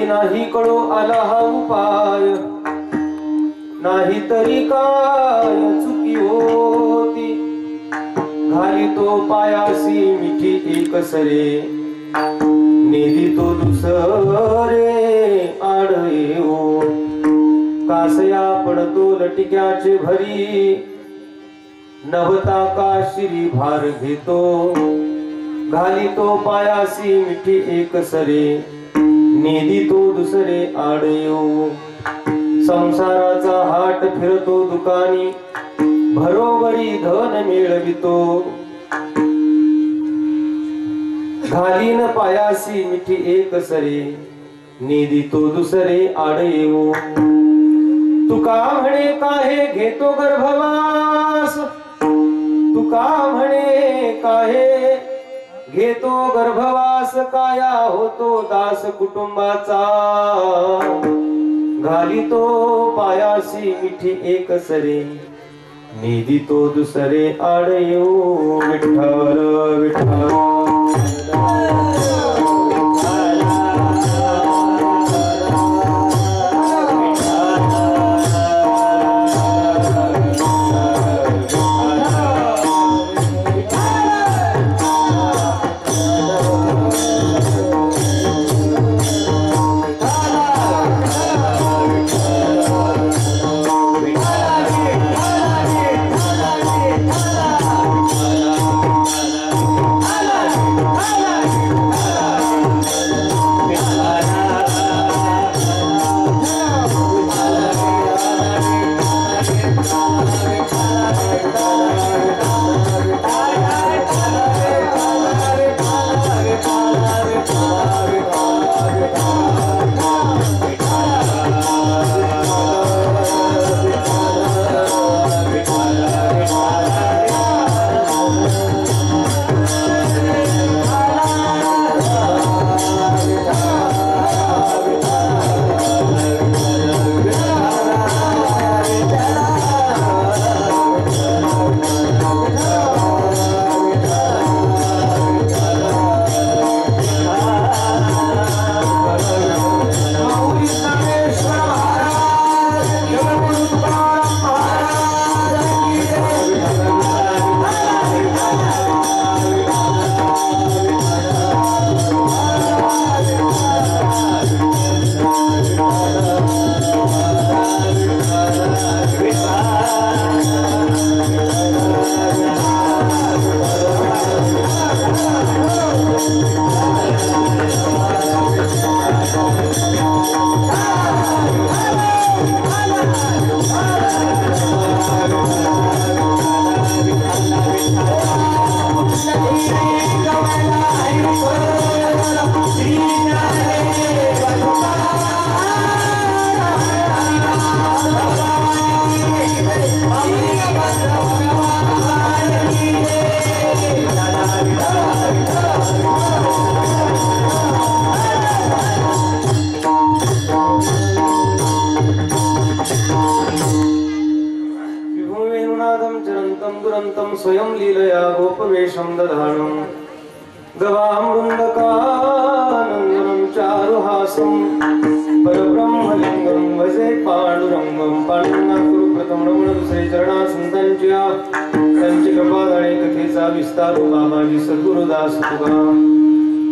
काही नाही कळो आला हा उपाय नाही तरी काय चुकी होती घाली तो पायासी मिठी एक सरे नेदी तो दुसरे आडये हो कासया पडतो लटिक्याचे भरी नभता काशिरी भार घेतो घाली तो पायासी मिठी एक सरे नेदी तो दुसरे आडयो संसाराचा हाट फिरतो दुकानी भरोवरी धन मिळवितो घालीन पायासी मिठी एक सरे नेदी तो दुसरे आडयो तुका म्हणे काहे घेतो गर्भवास तुका म्हणे काहे घेतो गर्भवास काया होतो दास कुटुंबाचा घाली तो पायासी मिठी एक सरे नेदी तो दुसरे आडयो विठ्ठल विठ्ठल स्वयं लीलया गोपवेशं दधानं गवामृन्दकानन्दनं चारुहासं परब्रह्मलिंगं भजे पांडुरंगं पांडुरंगाकुरु प्रथम रमण दुसरे चरणा संतांच्या त्यांची कृपादाणे कथेचा विस्तार बाबाजी सद्गुरुदास तुकाराम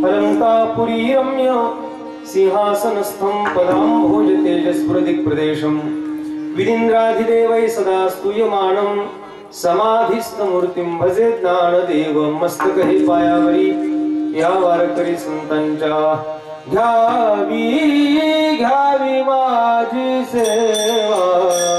अलंकापुरी रम्य सिंहासनस्थं पदांभोज तेजस्प्रदिक् प्रदेशं विदिन्द्राधिदेवै सदा स्तूयमानं समाधिस्थ मूर्तिं भजे ज्ञानदेव मस्तक हे पायावरी या वारकरी संतांच्या घ्यावी घ्यावी माझी सेवा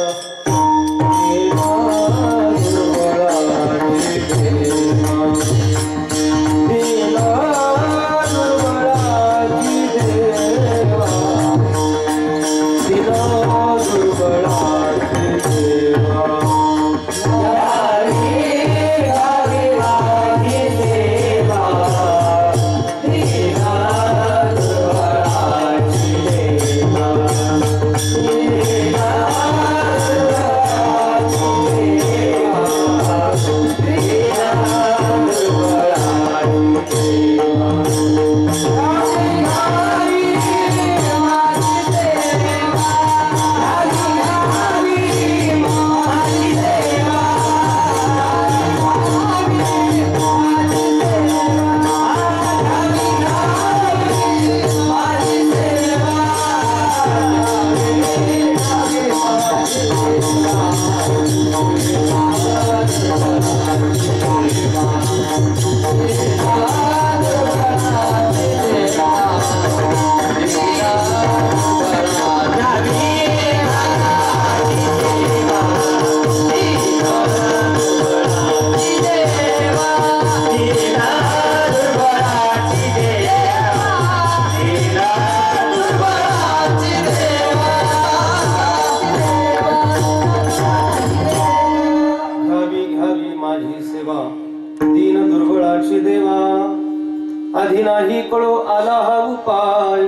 आधी नाही कळो आला हा उपाय,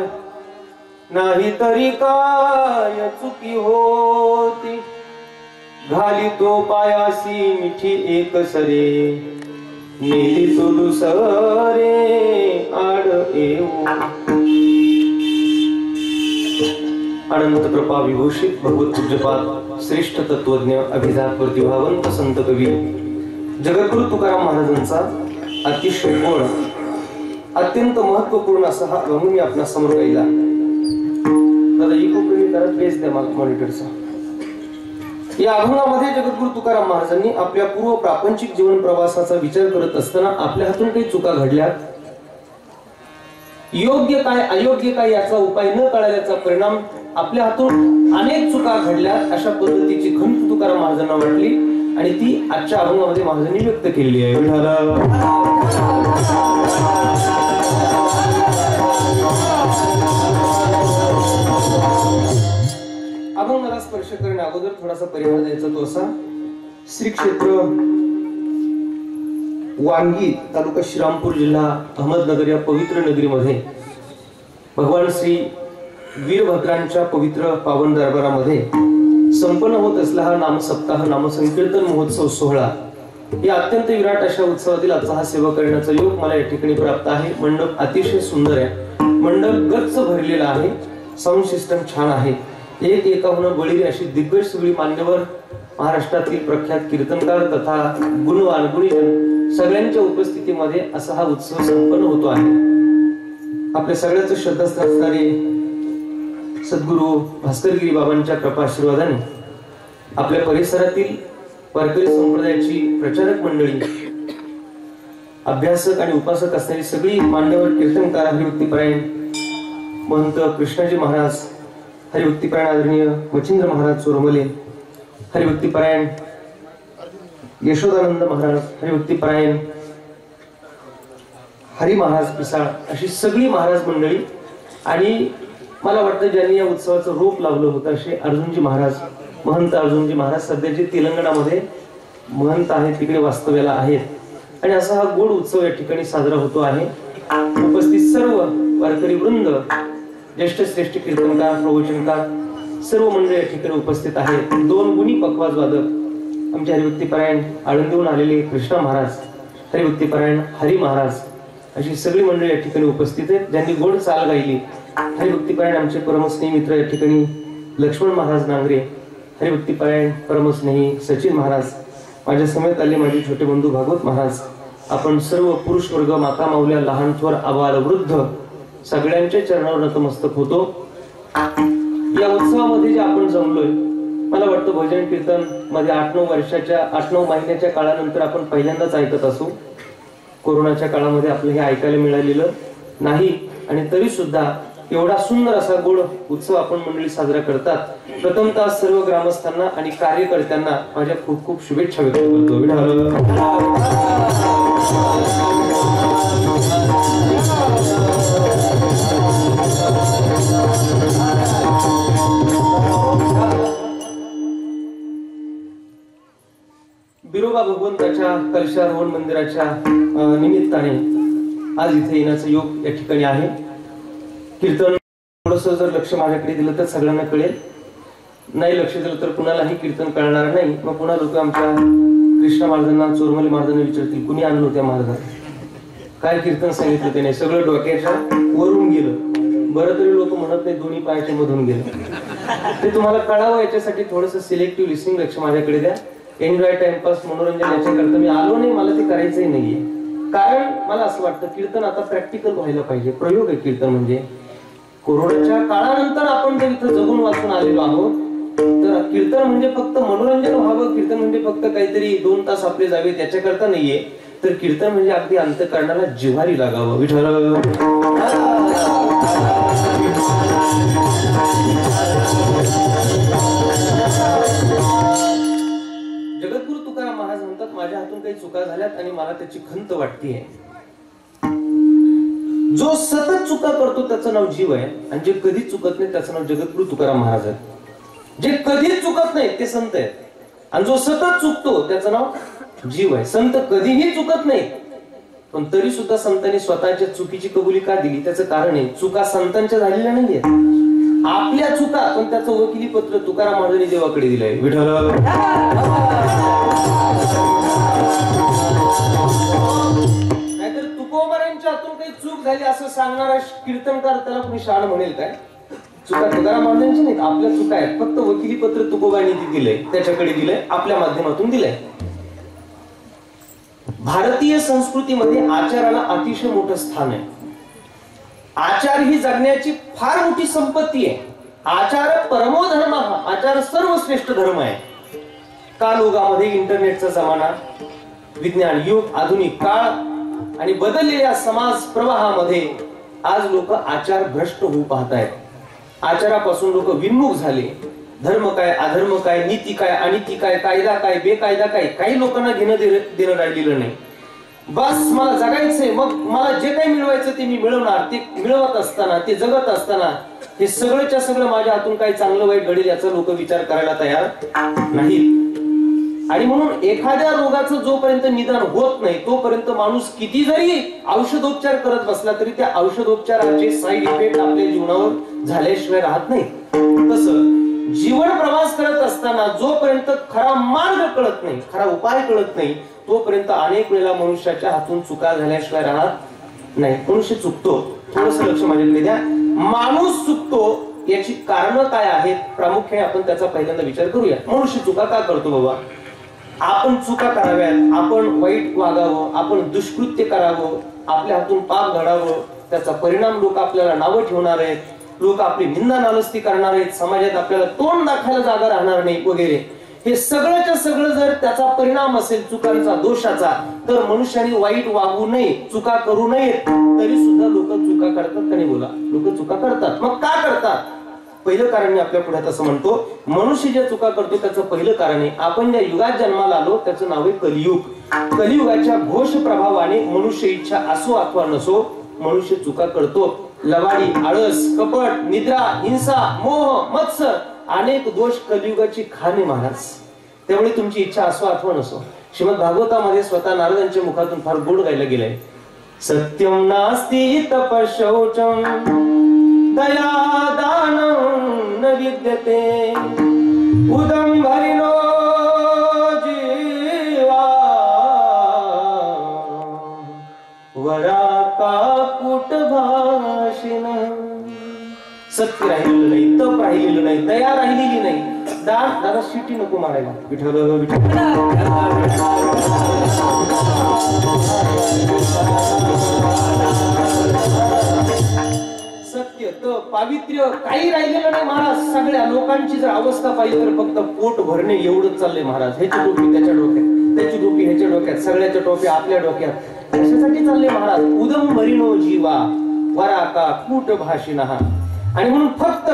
नाही तरी काय चुकी होती, घाली तो पायासी मिठी एक सरे, नेली तो दुसरे आड येऊ. अनंत कृपा विभूषित भगवत पूज्यपाद श्रेष्ठ तत्वज्ञ अभिजात प्रतिभावंत संत कवी जगद्गुरु तुकाराम महाराजांचा अतिशय गोड अत्यंत महत्वपूर्ण असा हा अभंग मी आपल्या समोर गायला. दादा इकोप्रेमी करत बेस द्या मला मॉनिटरचा. या अभंगामध्ये जगद्गुरु तुकाराम महाराजांनी आपल्या पूर्व प्रापंचिक जीवन प्रवासाचा विचार करत असताना आपल्या हातून काही चुका घडल्या, योग्य काय अयोग्य काय याचा उपाय न कळल्याचा परिणाम आपल्या हातून अनेक चुका घडल्या, अशा पद्धतीची खंत तुकाराम महाराजांना वाटली आणि ती आजच्या अभंगामध्ये महाराजांनी व्यक्त केलेली आहे. अभंगाला स्पर्श करण्या अगोदर थोडासा परिहार द्यायचा तो असा. श्री क्षेत्र वांगी तालुका श्रीरामपूर जिल्हा अहमदनगर या पवित्र नगरीमध्ये भगवान श्री वीरभद्रांच्या पवित्र पावन दरबारामध्ये संपन्न होत असला हा नामसप्ताह नामसंकीर्तन महोत्सव सोहळा या अत्यंत विराट अशा उत्सवातील आजचा हा सेवा करण्याचा योग मला या ठिकाणी प्राप्त आहे. मंडप अतिशय सुंदर आहे, मंडप गच्च भरलेला आहे, साऊंड सिस्टम छान आहे, एक एकाहून बळीरी अशी दिग्गज सगळी मान्यवर महाराष्ट्रातील प्रख्यात कीर्तनकार तथा गुणवान गुणीजन सगळ्यांच्या उपस्थितीमध्ये असा हा उत्सव संपन्न होतो आहे. आपल्या सगळ्यांचं श्रद्धास्थान असणारे सद्गुरु भास्करगिरी बाबांच्या कृपा आशीर्वादाने आपल्या परिसरातील वारकरी संप्रदायाची प्रचारक मंडळी, अभ्यासक आणि उपासक असणारी सगळी मान्यवर कीर्तनकार हरिभक्तीपरायण महंत कृष्णाजी महाराज, हरिभक्तीपरायण आदरणीय मच्छिंद्र महाराज चोरमले, हरिभक्तीपरायण यशोदानंद महाराज, हरिभक्तीपरायण हरी महाराज पिसाळ, अशी सगळी महाराज मंडळी आणि मला वाटतं ज्यांनी या उत्सवाचं रूप लावलं होतं असे अर्जुनजी महाराज, महंत अर्जुनजी महाराज सध्या जे तेलंगणामध्ये महंत आहेत तिकडे वास्तव्याला आहेत आणि असा हा गोड उत्सव या ठिकाणी साजरा होतो आहे. उपस्थित सर्व वारकरी वृंद, ज्येष्ठ श्रेष्ठ कीर्तनकार, प्रवचनकार सर्व मंडळी या ठिकाणी उपस्थित आहेत. दोन गुणी पखवाज वादक आमचे हरिभक्तीपरायण आळंदीहून आलेले कृष्णा महाराज, हरिभक्तीपरायण हरी महाराज, अशी सगळी मंडळी या ठिकाणी उपस्थित आहेत ज्यांनी गोड चाल गायली. हरिभक्तीपरायण आमचे परमस्नेही मित्र या ठिकाणी लक्ष्मण महाराज नांगरे, हरिभक्तीपरायण परमस्नेही सचिन महाराज, माझ्या समेत आले माझे छोटे बंधू भागवत महाराज, आपण सर्व पुरुष वर्ग, माता माऊल्या, लहान थोर, आबाल वृद्ध सगळ्यांच्या चरणावर नतमस्तक होतो. या उत्सवामध्ये जे आपण जमलोय, मला वाटतं भजन कीर्तन मध्ये 8-9 महिन्याच्या काळानंतर आपण पहिल्यांदाच ऐकत असू. कोरोनाच्या काळामध्ये आपलं हे ऐकायला मिळालेलं नाही आणि तरी सुद्धा एवढा सुंदर असा गोड उत्सव आपण मंडळी साजरा करतात. प्रथमतः सर्व ग्रामस्थांना आणि कार्यकर्त्यांना माझ्या खूप खूप शुभेच्छा व्यक्त करतो. बिरोबा भगवंताच्या कलशारोहण मंदिराच्या निमित्ताने आज इथे येण्याचा योग या ठिकाणी आहे. कीर्तन थोडस जर लक्ष माझ्याकडे दिलं तर सगळ्यांना कळेल, नाही लक्ष दिलं तर कुणालाही कीर्तन कळणार नाही. मग पुन्हा लोक आमच्या कृष्णा महाराजांना, चोरमले महाराजांना विचारतील कुणी आणलं होत्या महाराजांना, काय कीर्तन सांगितलं त्याने, सगळं डोक्याच्या वरून गेलं. बरं तरी लोक म्हणत नाही दोन्ही पायाच्या मधून गेलं. ते तुम्हाला कळावं याच्यासाठी थोडस सिलेक्टिव्ह लिसनिंग लक्ष माझ्याकडे द्या. एन्जॉय, टाइमपास, मनोरंजन याच्याकरता मी आलो नाही, मला ते करायचंही नाहीये. कारण मला असं वाटतं कीर्तन आता प्रॅक्टिकल व्हायला पाहिजे. प्रयोग आहे कीर्तन म्हणजे. कोरोनाच्या काळानंतर आपण जर इथं जगून वाचून आलेलो आहोत तर कीर्तन म्हणजे फक्त मनोरंजन व्हावं, कीर्तन म्हणजे फक्त काहीतरी 2 तास आपले जावे त्याच्याकरता नाहीये. तर कीर्तन म्हणजे अगदी अंतःकरणाला जिव्हारी लागावं. विठ्ठल जगद्गुरु तुकाराम महाराज म्हणतात, माझ्या हातून काही चुका झाल्यात आणि मला त्याची खंत वाटतेय. जो सतत चुका करतो त्याचं नाव जीव आहे आणि जे कधीच चुकत नाही त्याचं नाव जगद्गुरु तुकाराम महाराज आहे. जे कधीच चुकत नाही ते संत आहेत आणि जो सतत चुकतो त्याचं नाव जीव आहे. संत कधीही चुकत नाही पण तरी सुद्धा संतांनी स्वतःच्या चुकीची कबुली का दिली? त्याचं कारण आहे, चुका संतांच्या झालेल्या नाहीये, आपल्या चुका. पण त्याचं वकिली पत्र तुकाराम महाराजांनी देवाकडे दिलंय. विठ्ठल नाहीतर तुकोबारांच्या हातून काही चूक झाली असं सांगणारा कीर्तनकार त्याला कोणी शहाणं म्हणेल काय? चुका तुकाराम महाराजांची नाहीत, आपल्या चुका आहेत. फक्त वकिली पत्र तुकोबांनी दिलंय, त्याच्याकडे दिलंय, आपल्या माध्यमातून दिलंय. भारतीय संस्कृतीमध्ये आचाराला अतिशय मोठं स्थान आहे. आचार ही जगण्याची फार मोठी संपत्ती आहे. आचार परमो धर्म, आचार सर्वश्रेष्ठ धर्म आहे. कालयुगामध्ये इंटरनेटचा जमाना, विज्ञान युग, आधुनिक काळ आणि बदललेल्या समाज प्रवाहामध्ये आज लोक आचार भ्रष्ट होऊ पाहत आहेत. आचारापासून लोक विन्मुख झाले. धर्म काय, अधर्म काय, नीती काय, अनिती काय, कायदा काय, बेकायदा काय, काही लोकांना घेणं देणं राहिलेलं नाही. बस मला जगायचंय, मग मला जे काही मिळवायचं ते मी मिळवणार. ते मिळवत असताना, ते जगत असताना हे सगळंच्या सगळं माझ्या हातून काही चांगलं वाईट घडेल याचा लोक विचार करायला तयार नाहीत. आणि म्हणून एखाद्या रोगाचं जोपर्यंत निदान होत नाही तोपर्यंत माणूस किती जरी औषधोपचार करत बसला तरी त्या औषधोपचाराचे साईड इफेक्ट आपल्या जीवनावर झाल्याशिवाय राहत नाही. तसं जीवन प्रवास करत असताना जोपर्यंत खरा मार्ग कळत नाही, खरा उपाय कळत नाही, तोपर्यंत अनेक वेळेला मनुष्याच्या हातून चुका झाल्याशिवाय राहत नाही. मनुष्य चुकतो. थोडस लक्ष माझ्याकडे द्या. माणूस चुकतो याची कारण काय आहेत, प्रामुख्याने आपण त्याचा पहिल्यांदा विचार करूया. मनुष्य चुका का करतो बाबा? आपण चुका कराव्यात, आपण वाईट वागावं, आपण दुष्कृत्य करावं, आपल्या हातून पाप घडावं, त्याचा परिणाम लोक आपल्याला नावं ठेवणार आहेत, लोक आपली निंदा नालस्ती करणार आहेत, समाजात आपल्याला तोंड दाखवायला जागा राहणार नाही वगैरे. हे सगळंच्या सगळं जर त्याचा परिणाम असेल चुकांचा, दोषाचा, तर मनुष्याने वाईट वागू नये, चुका करू नयेत. तरी सुद्धा लोक चुका करतात का नाही? बोला, लोक चुका करतात. मग का करतात? पहिलं कारण मी आपल्या पुढे असं म्हणतो, मनुष्य ज्या चुका करतो त्याचं पहिलं कारण आहे, आपण ज्या युगात जन्माला आलो त्याचं नाव आहे कलियुग. कलियुगाच्या घोष प्रभावाने मनुष्य इच्छा असो अथवा नसो मनुष्य चुका करतो. लवाडी, आळस, कपट, निद्रा, हिंसा, मोह, मत्सर अनेक दोष कलियुगाची खाणे महाराज. त्यामुळे तुमची इच्छा असो अथवा नसो. श्रीमद भागवतामध्ये स्वतः नारदांच्या मुखातून फार गोड गायला गेलंय. सत्यम नास्ति तपशौचम दया दानं न विद्यते उदंभरिणो जीवा वरा काकुट भाषिण. सत्य राहिलेलं नाही, तप राहिलेलं नाही, दया राहिलेली नाही. दादा शिटी नको मारायला. विठ्ठल विठ्ठल. सत्य, तप, पावित्र्य काही राहिलेलं नाही महाराज. सगळ्या लोकांची जर अवस्था पाहिजे तर फक्त पोट भरणे एवढंच चाललंय महाराज. ह्याची टोपी त्याच्या डोक्यात, त्याची टोपी ह्याच्या डोक्यात, सगळ्याच्या टोप्या आपल्या डोक्यात, कशासाठी चालले महाराज? उदंभरिणो जीवा वरा का कूट भाषिणः. आणि म्हणून फक्त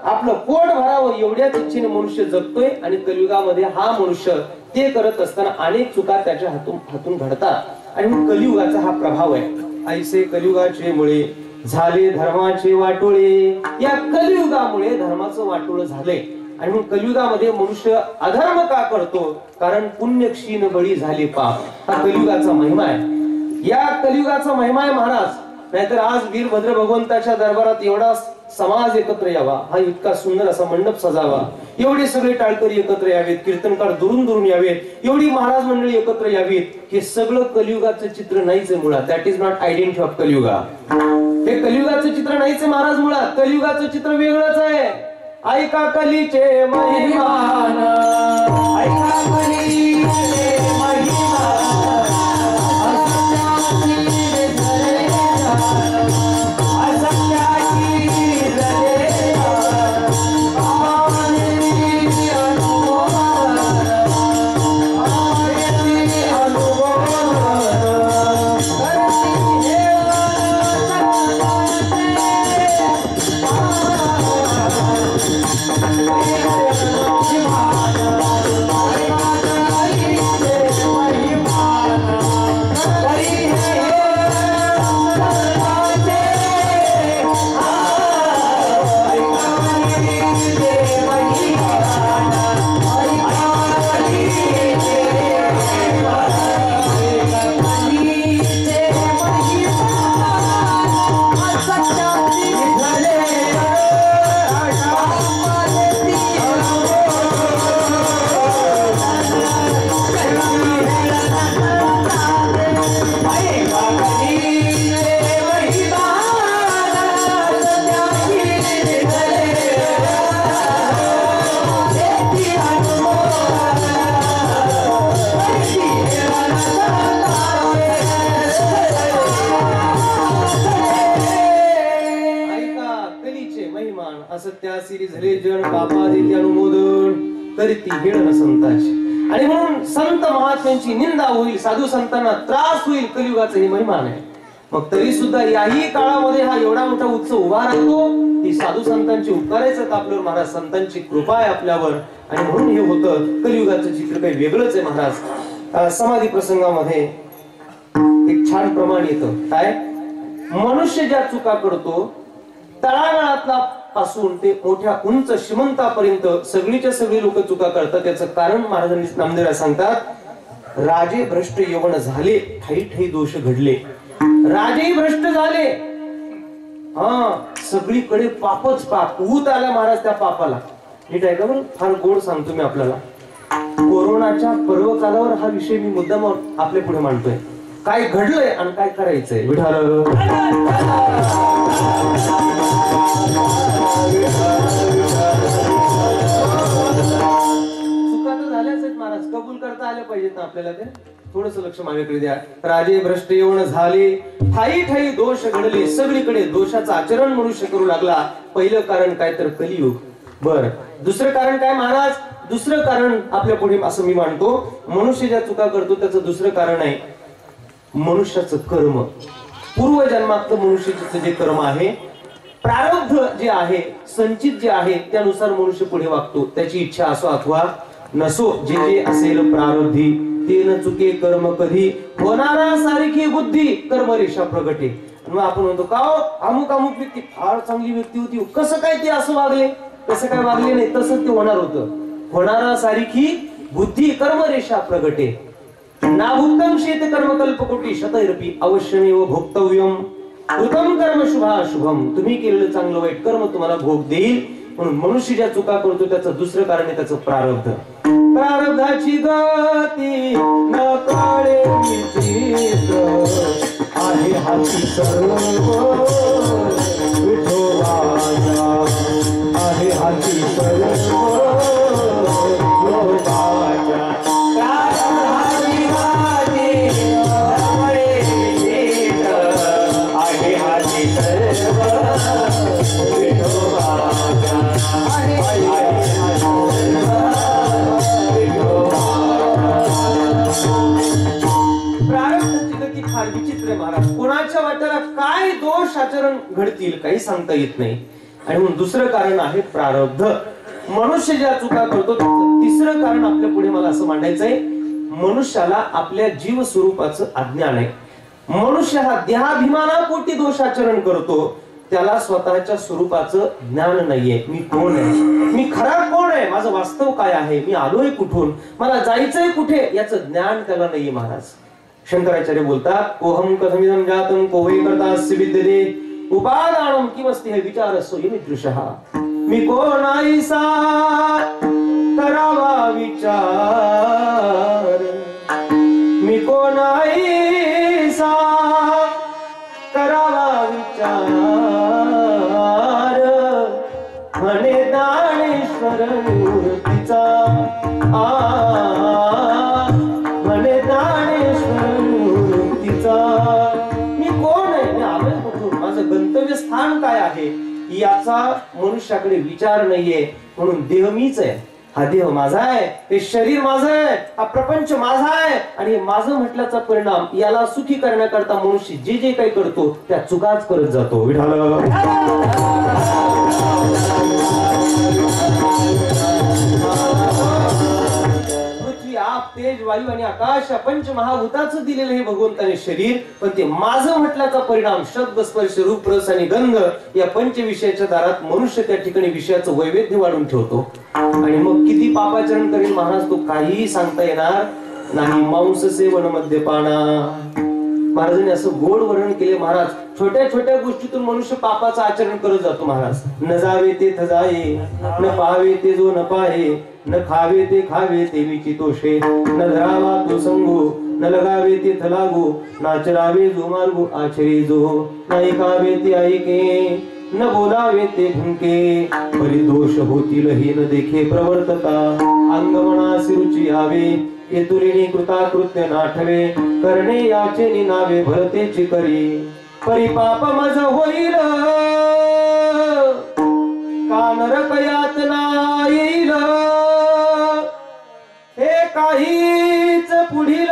आपलं पोट भरावं एवढ्याच इच्छेने मनुष्य जगतोय. आणि कलियुगामध्ये हा मनुष्य ते करत असताना अनेक चुका त्याच्या हातून घडतात. आणि मग कलियुगाचा हा प्रभाव आहे. ऐसे कलियुगाचे मुळे झाले धर्माचे वाटोळे. या कलियुगामुळे धर्माचं वाटोळ झालंय. आणि मग कलियुगामध्ये मनुष्य अधर्म का करतो? कारण पुण्य क्षीण बळी झाले पाप. हा कलियुगाचा महिमा आहे. या कलियुगाचा महिमा आहे महाराज. नाहीतर आज वीरभद्र भगवंताच्या दरबारात एवढा समाज एकत्र यावा, हा इतका सुंदर असा मंडप सजावा, एवढे सगळे टाळकरी एकत्र यावेत, कीर्तनकार दुरून दुरून यावेत, एवढी महाराज मंडळी एकत्र यावीत, हे सगळं कलियुगाचं चित्र नाहीच आहे मुळात. That is not identity of Kaliyuga. हे कलियुगाचं चित्र नाहीच आहे महाराज मुळात. कलियुगाचं चित्र वेगळंच आहे. ऐका कलीचे महिमान, ऐका कलीचे महिमान. सत्यासी झाले जण पापा देते अनुमोदन तरी ती हेळ न संताची. आणि म्हणून संत महात्म्यांची निंदा होईल, साधू संतांना त्रास होईल, कलियुगाचा ही महिमा आहे. मग तरी सुद्धा याही काळामध्ये हा एवढा मोठा उत्सव उभा राहतो. ही साधू संतांची उपकारायचं आपल्यावर महाराज, संतांची कृपा आहे आपल्यावर. आणि म्हणून हे होतं. कलियुगाचं चित्र काही वेगळंच आहे महाराज. समाधी प्रसंगामध्ये एक छान प्रमाण येतं. काय? मनुष्य ज्या चुका करतो तळागाळातला पासून ते मोठ्या उंच श्रीमंतापर्यंत सगळीच्या सगळी लोक चुका करतात. त्याचं कारण महाराजांनी नामदेवाला सांगतात, राजे भ्रष्ट यवन झाले, ठाई ठाई दोष घडले. राजेही भ्रष्ट झाले, सगळीकडे पापच पाप. ऊत आला महाराज त्या पापाला. नीट आहे का बरं? फार गोड सांगतो मी आपल्याला. कोरोनाच्या पर्वकालावर हा विषय मी मुद्दाम आपल्या पुढे मांडतोय. काय घडलंय आणि काय करायचंय. विठाल चुका तर झाल्याच आहेत महाराज, कबूल करता आल्या पाहिजेत ना आपल्याला. ते थोडस लक्ष माझ्याकडे द्या. राजे भ्रष्ट येऊन झाले, ठाई ठाई दोष घडले. सगळीकडे दोषाचं आचरण मनुष्य करू लागला. पहिलं कारण काय तर कलियुग. बर, दुसरं कारण काय महाराज? दुसरं कारण आपल्या पुढे असं मी मानतो, मनुष्य ज्या चुका करतो त्याचं दुसरं कारण आहे मनुष्याचं कर्म. पूर्वजन्मातलं मनुष्याचं जे कर्म आहे, प्रारब्ध जे आहे, संचित जे आहे, त्यानुसार मनुष्य पुढे वागतो. त्याची इच्छा असो अथवा नसो, जे जे असेल प्रारब्धी ते न चुके कर्म कधी, होणारा सारखी बुद्धी कर्मरेषा प्रगटे. मग आपण म्हणतो का अमुक अमुक व्यक्ती फार चांगली व्यक्ती होती, कसं काय ते असं वागले? कसं काय वागले नाही, तसंच ते होणार होतं. होणारा सारखी बुद्धी कर्मरेषा प्रगटे. नाभुक्तम शेत कर्म कल्पकोटी शतैरपी अवश्यमेव भोक्तव्यम. उत्तम कर्म शुभाशुभम. तुम्ही केलेलं चांगलं वाईट कर्म तुम्हाला भोग देईल. म्हणून मनुष्य ज्या चुका करतो त्याचं दुसरं कारण आहे त्याचं प्रारब्ध. प्रारब्धाची गती न कळे विचित्र, आहे हाती सर्व विठोबाच्या, आहे हाती सर्व लोकाच्या. प्रारब्धाची गती न कळे विचित्र, आहे हाती सर्व विठोबाच्या, आहे प्रारब्धाची गती फार विचित्र आहे महाराज. कोणाच्या वाट्याला काय दोष आचरण घडतील काही सांगता येत नाही. आणि म्हणून दुसरं कारण आहे प्रारब्ध. मनुष्य ज्या चुका करतो तिसरं कारण आपल्या पुढे मला असं मांडायचंय, मनुष्याला आपल्या जीव स्वरूपाचं अज्ञान आहे. मनुष्य हा देहाभिमानापोटी दोषाचरण करतो, त्याला स्वतःच्या स्वरूपाचं ज्ञान नाहीये. मी कोण आहे, मी खरा कोण आहे, माझं वास्तव काय आहे, मी आलोय कुठून, मला जायचंय कुठे, याचं ज्ञान त्याला नाहीये महाराज. शंकराचार्य बोलतात, कोहम कथमिदं जातं को वै कर्तास्य विद्यते उपादानं किमस्ति हे विचारस्व यमिदृशः. मी कोण आईसा करावा विचार, मी कोण आईसा करावा विचार, म्हणे ज्ञानेश्वर मूर्तीचा, म्हणे ज्ञानेश्वर मूर्तीचा. मी कोण आहे, मी आलोय कुठून, माझं गंतव्य स्थान काय आहे, याचा मनुष्याकडे विचार नाहीये. म्हणून देह मीच आहे, हा देह माझा आहे, हे शरीर माझं आहे, हा प्रपंच माझा आहे. आणि माझं म्हटल्याचा परिणाम याला सुखी करण्याकरता मनुष्य जे जे काही करतो त्या चुकाच करत जातो. विठाल पृथ्वी आप तेज वायू आणि आकाश या पंचमहाभूताचं दिलेलं हे भगवंताने शरीर, पण ते माझं म्हटल्याचा परिणाम शब्द स्पर्श रूप रस आणि गंध या पंच विषयाच्या दारात मनुष्य त्या ठिकाणी विषयाचं वैविध्य वाढून ठेवतो. आणि मग किती पापाचरण करेल महाराज तो काही सांगता येणार नाही. मांस सेवन मद्यपाना, महाराजांनी असं गोड वर्णन केले महाराज. छोट्या छोट्या गोष्टीतून मनुष्य पापाचं आचरण करत जातो महाराज. न जावे ते थजाये, न पाहावे ते जो न पाहे, न खावे ते खावे ते विचितोषे, न धरावा तो संगो, न लगावे ते थलागो, नाचरावे जो मार्गो आचरे जो, न ऐकावे ते ऐके, न बोलावे ते भुंके, परिदोष होतील हे न देखे प्रवर्तता, अंगमनासी रुची यावे, येतुलिनी कृताकृत्य नाठवे, करणे याचे निनावे भरतेची करी, परिपाप मज होईल का नरक यातना येईल हे काहीच पुढील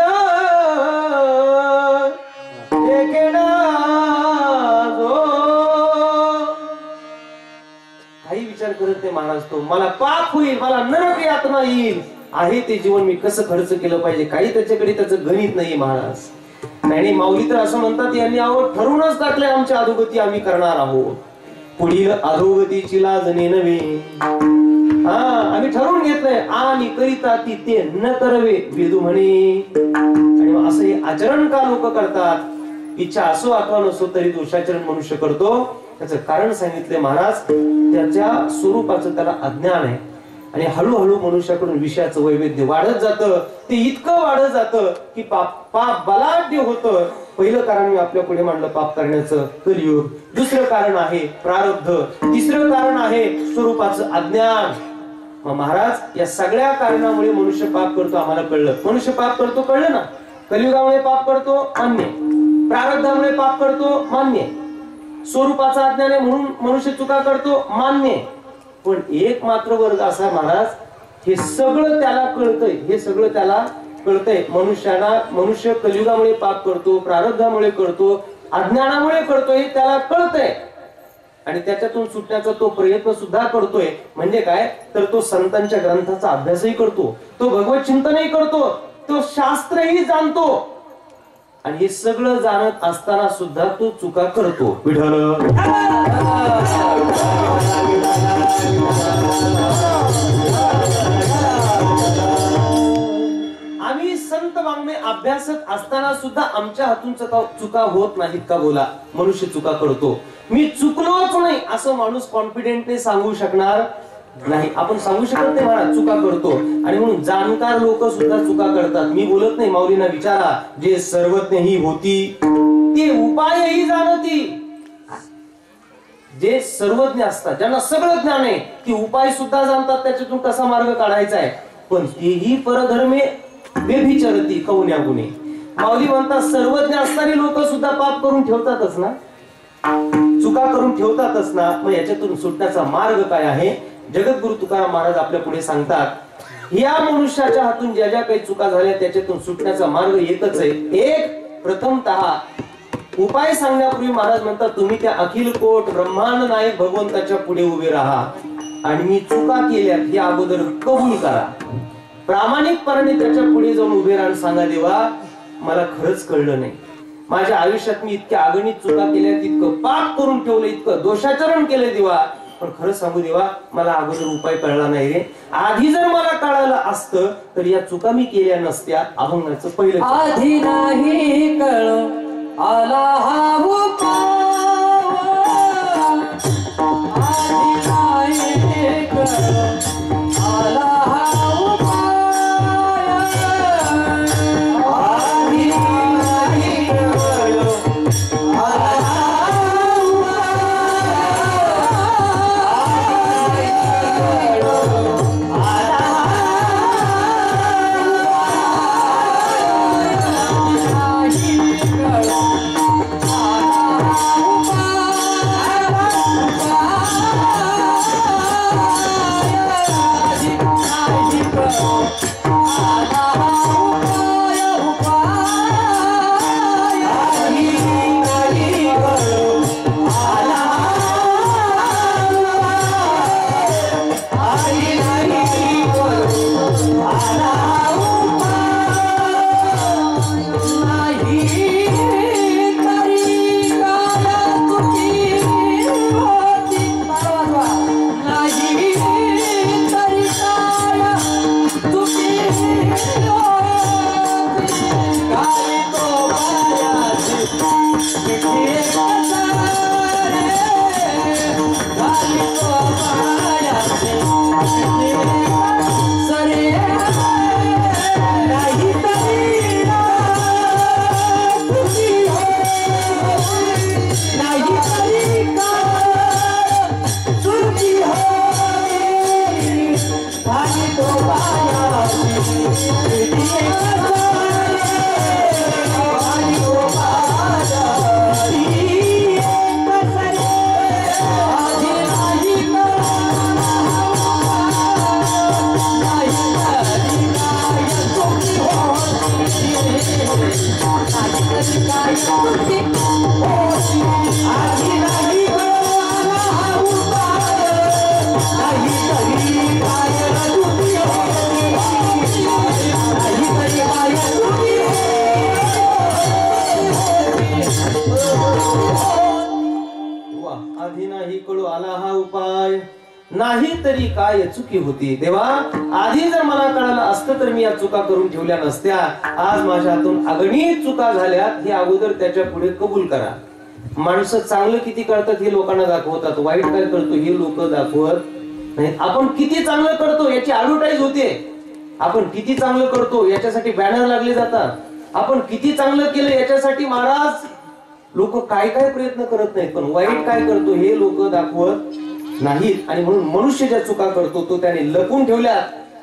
काही विचार करत नाही महाराज. तो मला पाप होईल, मला नरक यातना येईल, आहे ते जीवन मी कसं खर्च केलं पाहिजे, काही त्याच्याकडे त्याचं गणित नाही महाराज. आणि माऊली तर असं म्हणतात, यांनी ठरवूनच टाकले आमच्या अधोगती आम्ही करणार आहोत, पुढील अधोगतीची लाजणे नव्हे. आम्ही ठरवून घेतलंय आणि करिता ती ते न करवे वेदू म्हणे. आणि असं हे आचरण का लोक करतात, इच्छा असो अथवा नसो तरी दोषाचरण मनुष्य करतो. त्याचं कारण सांगितले महाराज, त्याच्या स्वरूपाचं त्याला अज्ञान आहे आणि हळूहळू मनुष्याकडून विषयाचं वैविध्य वाढत जातं. ते इतकं वाढत जातं की पाप बलाढ्य होतं. पहिलं कारण मी आपल्या पुढे मांडलं पाप करण्याचं, कलियुग. दुसरं कारण आहे प्रारब्ध. तिसरं कारण आहे स्वरूपाचं अज्ञान. मग महाराज या सगळ्या कारणामुळे मनुष्य पाप करतो. आम्हाला कळलं मनुष्य पाप करतो, कळलं ना. कलियुगामुळे पाप करतो, मान्य. प्रारब्धामुळे पाप करतो, मान्य. स्वरूपाचा अज्ञान आहे म्हणून मनुष्य चुका करतो, मान्य. पण एक मात्र वर्ग असा महाराज, हे सगळं त्याला कळतंय, हे सगळं त्याला कळतंय. मनुष्य कलियुगामुळे पाप करतो, प्रारब्धामुळे करतो, अज्ञानामुळे करतोय, त्याला कळतंय. आणि त्याच्यातून सुटण्याचा तो प्रयत्न सुद्धा करतोय. म्हणजे काय तर तो संतांच्या ग्रंथाचा अभ्यासही करतो, तो भगवत चिंतनही करतो, तो शास्त्रही जाणतो. आणि हे सगळं जाणत असताना सुद्धा तो चुका करतो. विठ्ठल आम्ही संत वाङ्मय अभ्यासत असताना सुद्धा आमच्या हातून चुका होत नाहीत का? बोला. मनुष्य चुका करतो. मी चुकलोच नाही असं माणूस कॉन्फिडेंटली सांगू शकणार नाही. आपण सांगू शकत नाही महाराज चुका करतो. आणि म्हणून जाणकार लोक सुद्धा चुका करतात. मी बोलत नाही, माऊलींना विचारा. जे सर्वज्ञ ही होती ते उपायही जाणती. जे सर्वज्ञ असतात, ज्यांना सगळं ज्ञान आहे, ती उपाय सुद्धा जाणतात, त्याच्यातून कसा मार्ग काढायचा आहे. पण तेही परधर्मे व्यभिचरती कवन्या गुणे. माऊली म्हणतात सर्वज्ञ असणारी लोक सुद्धा पाप करून ठेवतातच ना, चुका करून ठेवतातच ना. मग याच्यातून सुटण्याचा मार्ग काय आहे? जगद्गुरु तुकाराम महाराज आपल्या पुढे सांगतात, या मनुष्याच्या हातून ज्या ज्या काही चुका झाल्या त्याच्यातून सुटण्याचा मार्ग एकच आहे. एक, प्रथमतः उपाय सांगण्यापूर्वी महाराज म्हणतात, तुम्ही त्या अखिल कोट ब्रह्मांड नायक भगवंताच्या पुढे उभे राहा आणि मी चुका केल्या हे अगोदर कबूल करा. प्रामाणिकपणाने त्याच्या पुढे जाऊन उभे राहून सांगा, देवा मला खरंच कळलं नाही, माझ्या आयुष्यात मी इतक्या अगणित चुका केल्या, इतकं पाप करून ठेवलं, इतकं दोषाचरण केलं देवा. पण खरं सांगू देवा, मला अगोदर उपाय कळला नाही रे. आधी जर मला कळालं असतं तर या चुका मी केल्या नसत्या. अभंगाचं पहिलं. आधी नाही कळ आला हा उपाय, आधी नाही कळ आला हा उपाय, आधी नाही कळ आला आधी नाही कळू आला हा उपाय, नाही तरी काय चुकी होती. देवा आधी जर मला कळालं असतं तर मी या चुका करून ठेवल्या नसत्या. आज माझ्या हातून अगणित चुका झाल्यात, हे अगोदर त्याच्या पुढे कबूल करा. माणसं चांगलं किती करतात हे लोकांना दाखवतात, वाईट काय करतो हे लोक दाखवत नाही. आपण किती चांगलं करतो याची ऍडव्हर्टाईज होते. आपण किती चांगलं करतो याच्यासाठी बॅनर लागले जातात. आपण किती चांगलं केलं याच्यासाठी महाराज लोक काय काय प्रयत्न करत नाहीत, पण वाईट काय करतो हे लोक दाखवत नाहीत. आणि म्हणून मनुष्य ज्या चुका करतो तो त्याने लपून ठेवल्या,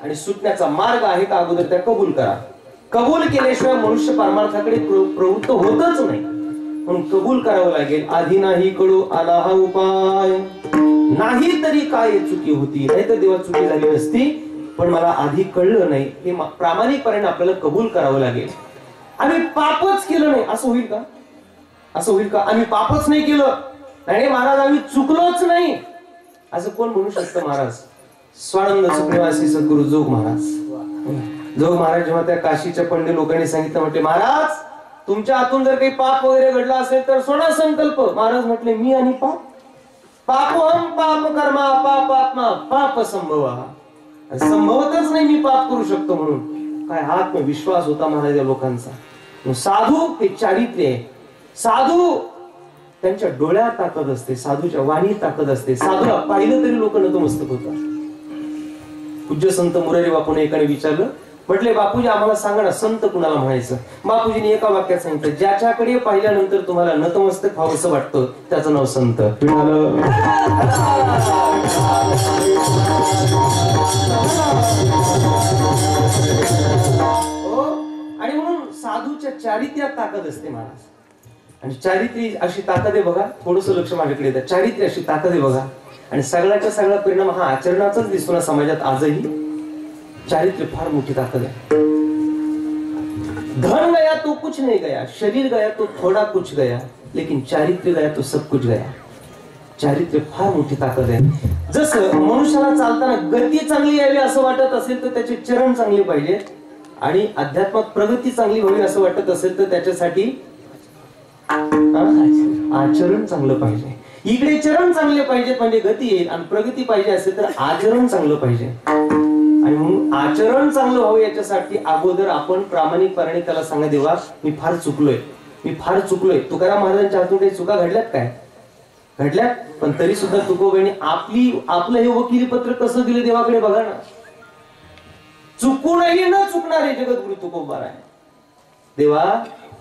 आणि सुटण्याचा मार्ग आहे का अगोदर त्या कबूल करा. कबूल केल्याशिवाय मनुष्य परमार्थाकडे प्रवृत्त होतच नाही. म्हणून कबूल करावं लागेल. आधी नाही कळू आला हा उपाय, नाही तरी काय चुकी होती. नाही तर देवा चुकी झाली नसती, पण मला आधी कळलं नाही. हे प्रामाणिकपणे आपल्याला कबूल करावं लागेल. आम्ही पापच केलं नाही असं होईल का? असं होईल का? आम्ही पापच नाही केलं, नाही महाराज आम्ही चुकलोच नाही असं कोण म्हणू शकतं? महाराज स्वानंद सुप्रेमासी सद्गुरु जोग महाराज. जोग महाराज जेव्हा त्या काशीच्या पंडित लोकांनी सांगितलं, म्हटले महाराज तुमच्या हातून जर काही पाप वगैरे घडला असेल तर सोडा संकल्प. महाराज म्हटले मी आणि पाप, पापहम पाप कर्मा पापात्मा पाप संभवा. संभवतच नाही मी पाप करू शकतो म्हणून. काय आत्मविश्वास होता महाराज या लोकांचा. साधू हे चारित्र्य आहे. साधू त्यांच्या डोळ्यात ताकद असते, साधूच्या वाणीत ताकद असते. साधूला पाहिलं तरी लोक नतमस्तक होतात. पूज्य संत मुरारी बापूने एकाने विचारलं, म्हटले बापूजी आम्हाला सांगा ना संत कुणाला म्हणायचं? बापूजीने एका वाक्यात सांगितलं, ज्याच्याकडे पाहिल्यानंतर तुम्हाला नतमस्तक व्हावं असं वाटतं त्याचं नाव संत. आणि म्हणून साधूच्या चारित्र्यात ताकद असते महाराज. आणि चारित्र्य अशी ताकद आहे बघा, थोडस लक्ष माझ्याकडे येतं. चारित्र्य अशी ताकद आहे बघा, आणि सगळ्याचा सगळा परिणाम हा आचरणाचाच दिसतो ना समाजात आजही. चारित्र्य फार मोठी ताकद आहे. धन गया तो कुछ नहीं गया, शरीर गया तो थोड़ा कुछ गया, लेकिन चारित्र्य गया तो सब कुछ गया. चारित्र्य फार मोठी ताकद आहे. जसं मनुष्याला चालताना गती चांगली यावी असं वाटत असेल तर त्याचे चरण चांगले पाहिजे, आणि अध्यात्मात प्रगती चांगली व्हावी असं वाटत असेल तर त्याच्यासाठी आचरण चांगलं पाहिजे. इकडे चरण चांगले पाहिजेत म्हणजे गती येईल, आणि प्रगती पाहिजे असेल तर आचरण चांगलं पाहिजे. आणि म्हणून आचरण चांगलं व्हावं याच्यासाठी अगोदर आपण प्रामाणिकपणे त्याला सांगा, देवा मी फार चुकलोय, मी फार चुकलोय. तुकाराम महाराजांच्या हातून काही चुका घडल्यात काय? घडल्यात, पण तरी सुद्धा तुकोबाईने आपलं हे वकिली पत्र कसं दिलं देवाकडे बघा ना. चुकूनही न चुकणारे जगद्गुरु तुकोबा आहे. देवा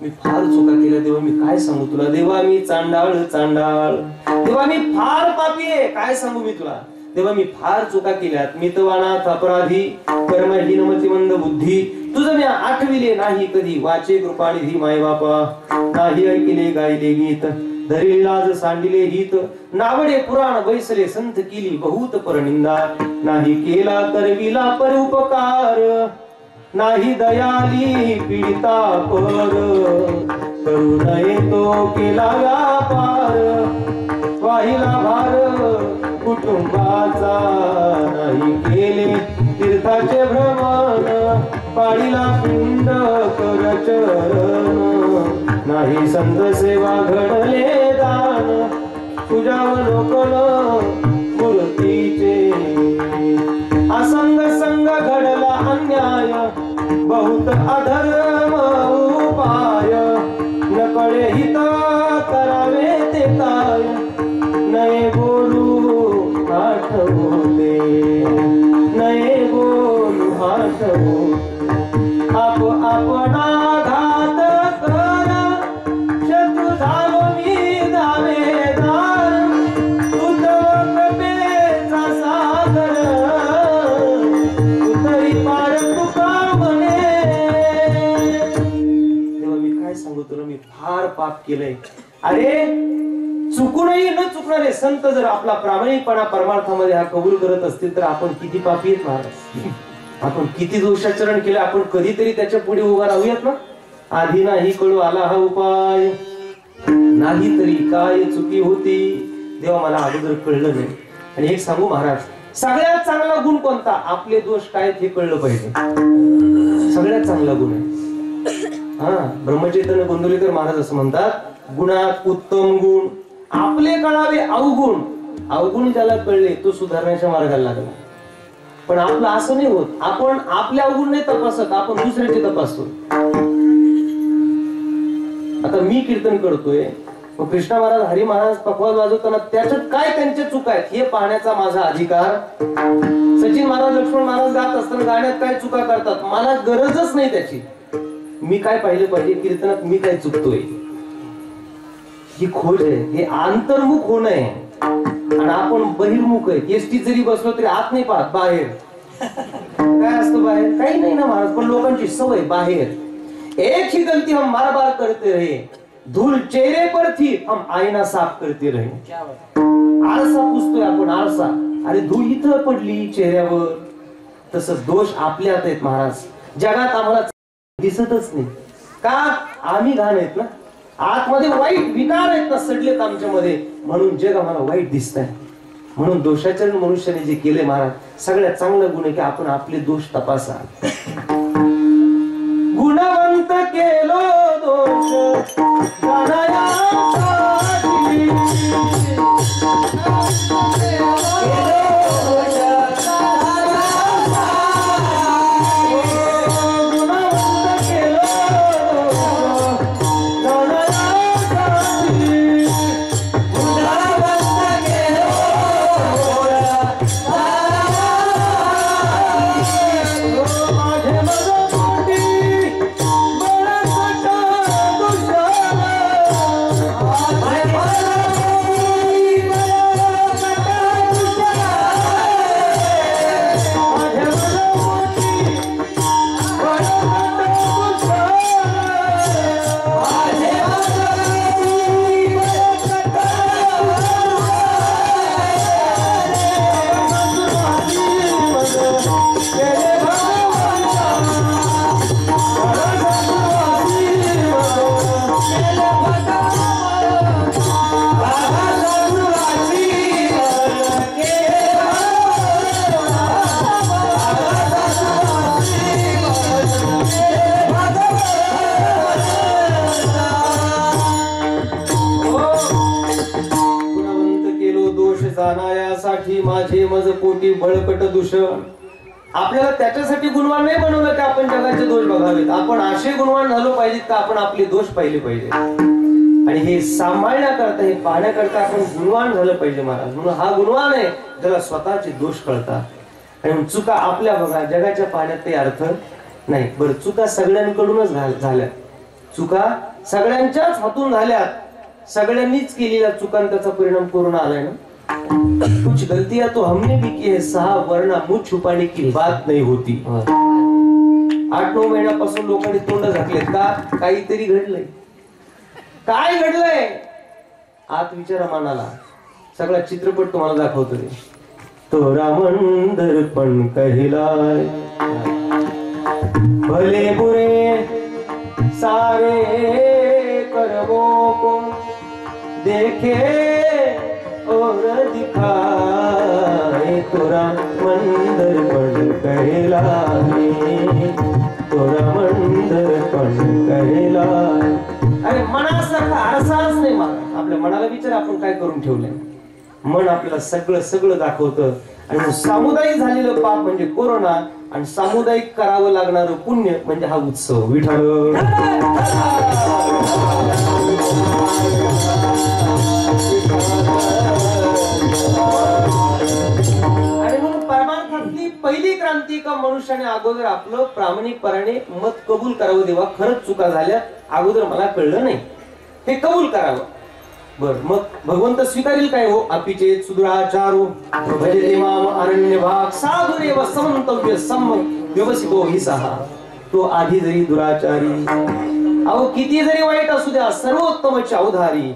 मी फार चुका केल्या, देवा मी काय सांगू तुला. देवा मी चांडाळ चांडाळ, देवा मी फार पापी आहे, काय सांगू मी तुला. देवा मी फार चुका केल्यात, मी तवानाथ अपराधी, कर्महीन मतिमंद बुद्धी. तुझं मी आठविले नाही कधी, वाचे कृपानिधी माय बापा. नाही ऐकिले गायले गीत, धरिले लाज सांडिले हित. नावडे पुराण बैसले संत केली बहुत परनिंदा. नाही केला करविला पर उपकार, नाही दयाली पीडिता पर. करू नये तो केला व्यापार, वाहिला भार कुटुंबाचा. नाही केले तीर्थाचे भ्रमण, पाळीला पिंड कर चरण. नाही संत सेवा घडले दान, तुझ्यावलोकन मूर्तीचे. असंग संग घडला अन्याय, बहुत अधर्म उपाय. न कळे हित करावे ते काय, नये बोलू आठवते, नये बोलू आठवते. आप आपणा घात कर, शत्रु झालो मी दावेदार. उद्धव कृपेचा सागर, उतरी पार तुका म्हणे. देवा मी काय सांगू तुला, मी फार पाप केलंय. अरे चुकूनही न चुकणारे संत जर आपला प्रामाणिकपणा परमार्थामध्ये हा कबूल करत असतील तर आपण किती पापी आहेत महाराज. आपण किती दोषाचरण केलं, आपण कधीतरी त्याच्या पुढे उभा राहूयात ना. आधी नाही कळू आला हा उपाय, नाही तरी काय चुकी होती. देवा मला अगोदर कळलं नाही. आणि एक सांगू महाराज, सगळ्यात चांगला गुण कोणता? आपले दोष काय हे कळलं पाहिजे. सगळ्यात चांगला गुण आहे. ब्रह्मचैतन्य गोंदवलेकर महाराज असं म्हणतात, गुणात उत्तम गुण आपले कळावे अवगुण, अवगुण ज्याला कळले तो सुधारण्याच्या मार्गाला लागला. पण आपलं असं नाही होत, आपण आपल्या अवगुण नाही तपासत, आपण दुसऱ्याचे तपासतो. आता मी कीर्तन करतोय, मग कृष्णा महाराज हरी महाराज पखवाज वाजवताना त्याच्यात काय त्यांच्या चुका आहेत हे पाहण्याचा माझा अधिकार. सचिन महाराज लक्ष्मण महाराज गात असताना गाण्यात काय चुका करतात मला गरजच नाही त्याची. मी काय पाहिलं पाहिजे कीर्तनात, मी काय चुकतोय ही खोज आहे. हे अंतर्मुख होणं आहे आणि आपण बहिर्मुख आहे. एसटी जरी बसलो तरी आत नाही पाहत, बाहेर काय असतं बाहेर, काही नाही ना महाराज. पण लोकांची सवय बाहेर. एक ही गलती हम बार बार करते रहे, धूल चेहरे पर थी हम आईना साफ करते रहे. आळसा पुसतोय आपण, आळसा. अरे धूळ इथं पडली चेहऱ्यावर. तसंच दोष आपल्यात आहेत महाराज, जगात आम्हाला दिसतच नाही. का? आम्ही घाण आहेत ना, आतमध्ये वाईट विकार आहेत ना, सडलेत आमच्यामध्ये, म्हणून जग आम्हाला वाईट दिसत आहे. म्हणून दोषाचरण मनुष्याने जे केले महाराज, सगळ्यात चांगलं गुण आहे की आपण आपले दोष तपासा. गुणवंत केलो दोष जाणायासाठी, जाणायासाठी माझे मज पोटी बळकट दूषण. आपल्याला त्याच्यासाठी गुणवान नाही बनवलं की आपण जगाचे दोष बघावेत. आपण असे गुणवान झालो पाहिजेत का आपण आपले दोष पाहिले पाहिजे. आणि हे सांभाळण्याकरता, हे पाहण्याकरता आपण गुणवान झालं पाहिजे महाराज. म्हणून हा गुणवान आहे ज्याला स्वतःचे दोष कळतात. आणि चुका आपल्या बघा, जगाच्या पाहण्यात काही अर्थ नाही. बरं, चुका सगळ्यांकडूनच झाल्या, चुका सगळ्यांच्याच हातून झाल्यात, सगळ्यांनीच केलेल्या चुकांचा त्याचा परिणाम कोरोना आलाय ना. कुछ गलतियां तो हमने भी की है साहब, वरना मुझ छुपाने की बात नहीं होती. 8-9 महिन्यापासून लोकांनी तोंड झाकलेत का? काहीतरी घडलंय. काय घडलंय आत विचारा मनाला. सगळा चित्रपट तुम्हाला दाखवतो. तोरा मन दर्पण कहलाय, भले बुरे सारे कर्मों को देखे और दिखाए. तोरा मन दर्पण कहलाय, तोरा मन दर्पण कहलाय. अरे मनासारखा आरसाच नाही मला. आपल्या मनाला विचार आपण काय करून ठेवलंय. मन आपल्याला सगळं सगळं दाखवतं. आणि सामुदायिक झालेलं पाप म्हणजे कोरोना, आणि सामुदायिक करावं लागणारं पुण्य म्हणजे हा उत्सव. विठ्ठल आणि म्हणून परमार्थातली पहिली क्रांती का मनुष्याने अगोदर आपलं प्रामाणिकपणाने मत कबूल करावं. देवा खरंच चुका झाल्या, अगोदर मला कळलं नाही, हे कबूल करावं. बर, मग भगवंत स्वीकारेल काय? हो अपिचे सुदुराचारो भजते माम अरण्य भाग साधुरेव समंतव्य सम व्यवसितो हि सहा. तो आधी जरी दुराचारी, अहो किती जरी वाईट असू द्या, सर्वोत्तमच्या अवधारी.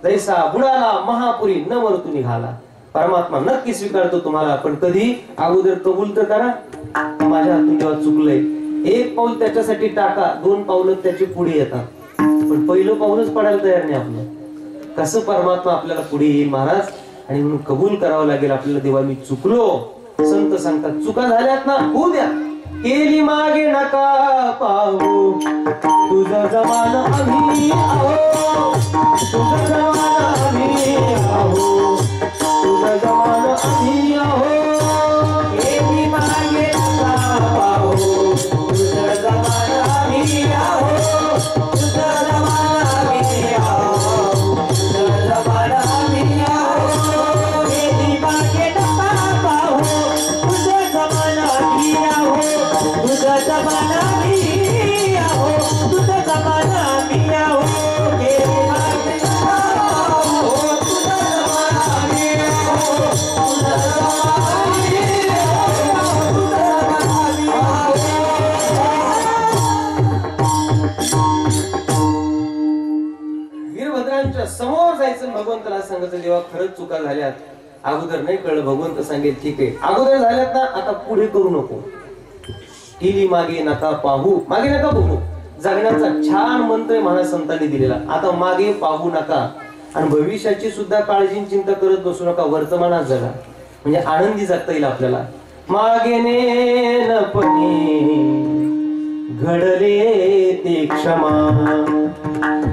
जैसा बुडाला महापुरी न मरतू निघाला. परमात्मा नक्की स्वीकारतो तुम्हाला, पण कधी? अगोदर कबूल तर करा. माझ्या हातून जेव्हा चुकलंय, एक पाऊल त्याच्यासाठी टाका, 2 पावलं त्याचे पुढे येतात, पण पहिलं पाऊलच पडायला तयार नाही आपलं. कसं परमात्मा आपल्याला पुढे येईल महाराज? आणि म्हणून कबूल करावं लागेल आपल्याला. देवा मी चुकलो. संत सांगतात चुका झाल्यात ना, होऊ द्या, केली मागे नका पाहू तुझं जमान आम्ही आहो तुझं जमान आम्ही आहो तुझं जमान आम्ही आहो केली मागे नका पाहू तुझं जमान आम्ही आहो तुझं जमान आम्ही आहो तुझं जमान आम्ही आहो केली मागे नका पाहू तुझं जमान आम्ही आहो तुझं जमाना मी आहो तुझं जमाना मी आहो केली मागे नका पाहू तुझं जमाना मी आहो तुझं जमाना मी आहो तुझं जमाना मी आहो. वीरभद्रांच्या समोर जायचं भगवंताला सांगायचं जेव्हा खरंच चुका झाल्यात अगोदर नाही कळलं भगवंत सांगेल ठीक आहे अगोदर झाल्यात ना आता पुढे करू नको केली मागे नका पाहू मागे नका बघू जगण्याचा छान मंत्र आहे महाराज संतांनी दिलेला आता मागे पाहू नका आणि भविष्याची सुद्धा काळजी चिंता करत बसू नका वर्तमानात जगा म्हणजे आनंदी जगता येईल आपल्याला मागे नेनपणी घडले ते क्षमा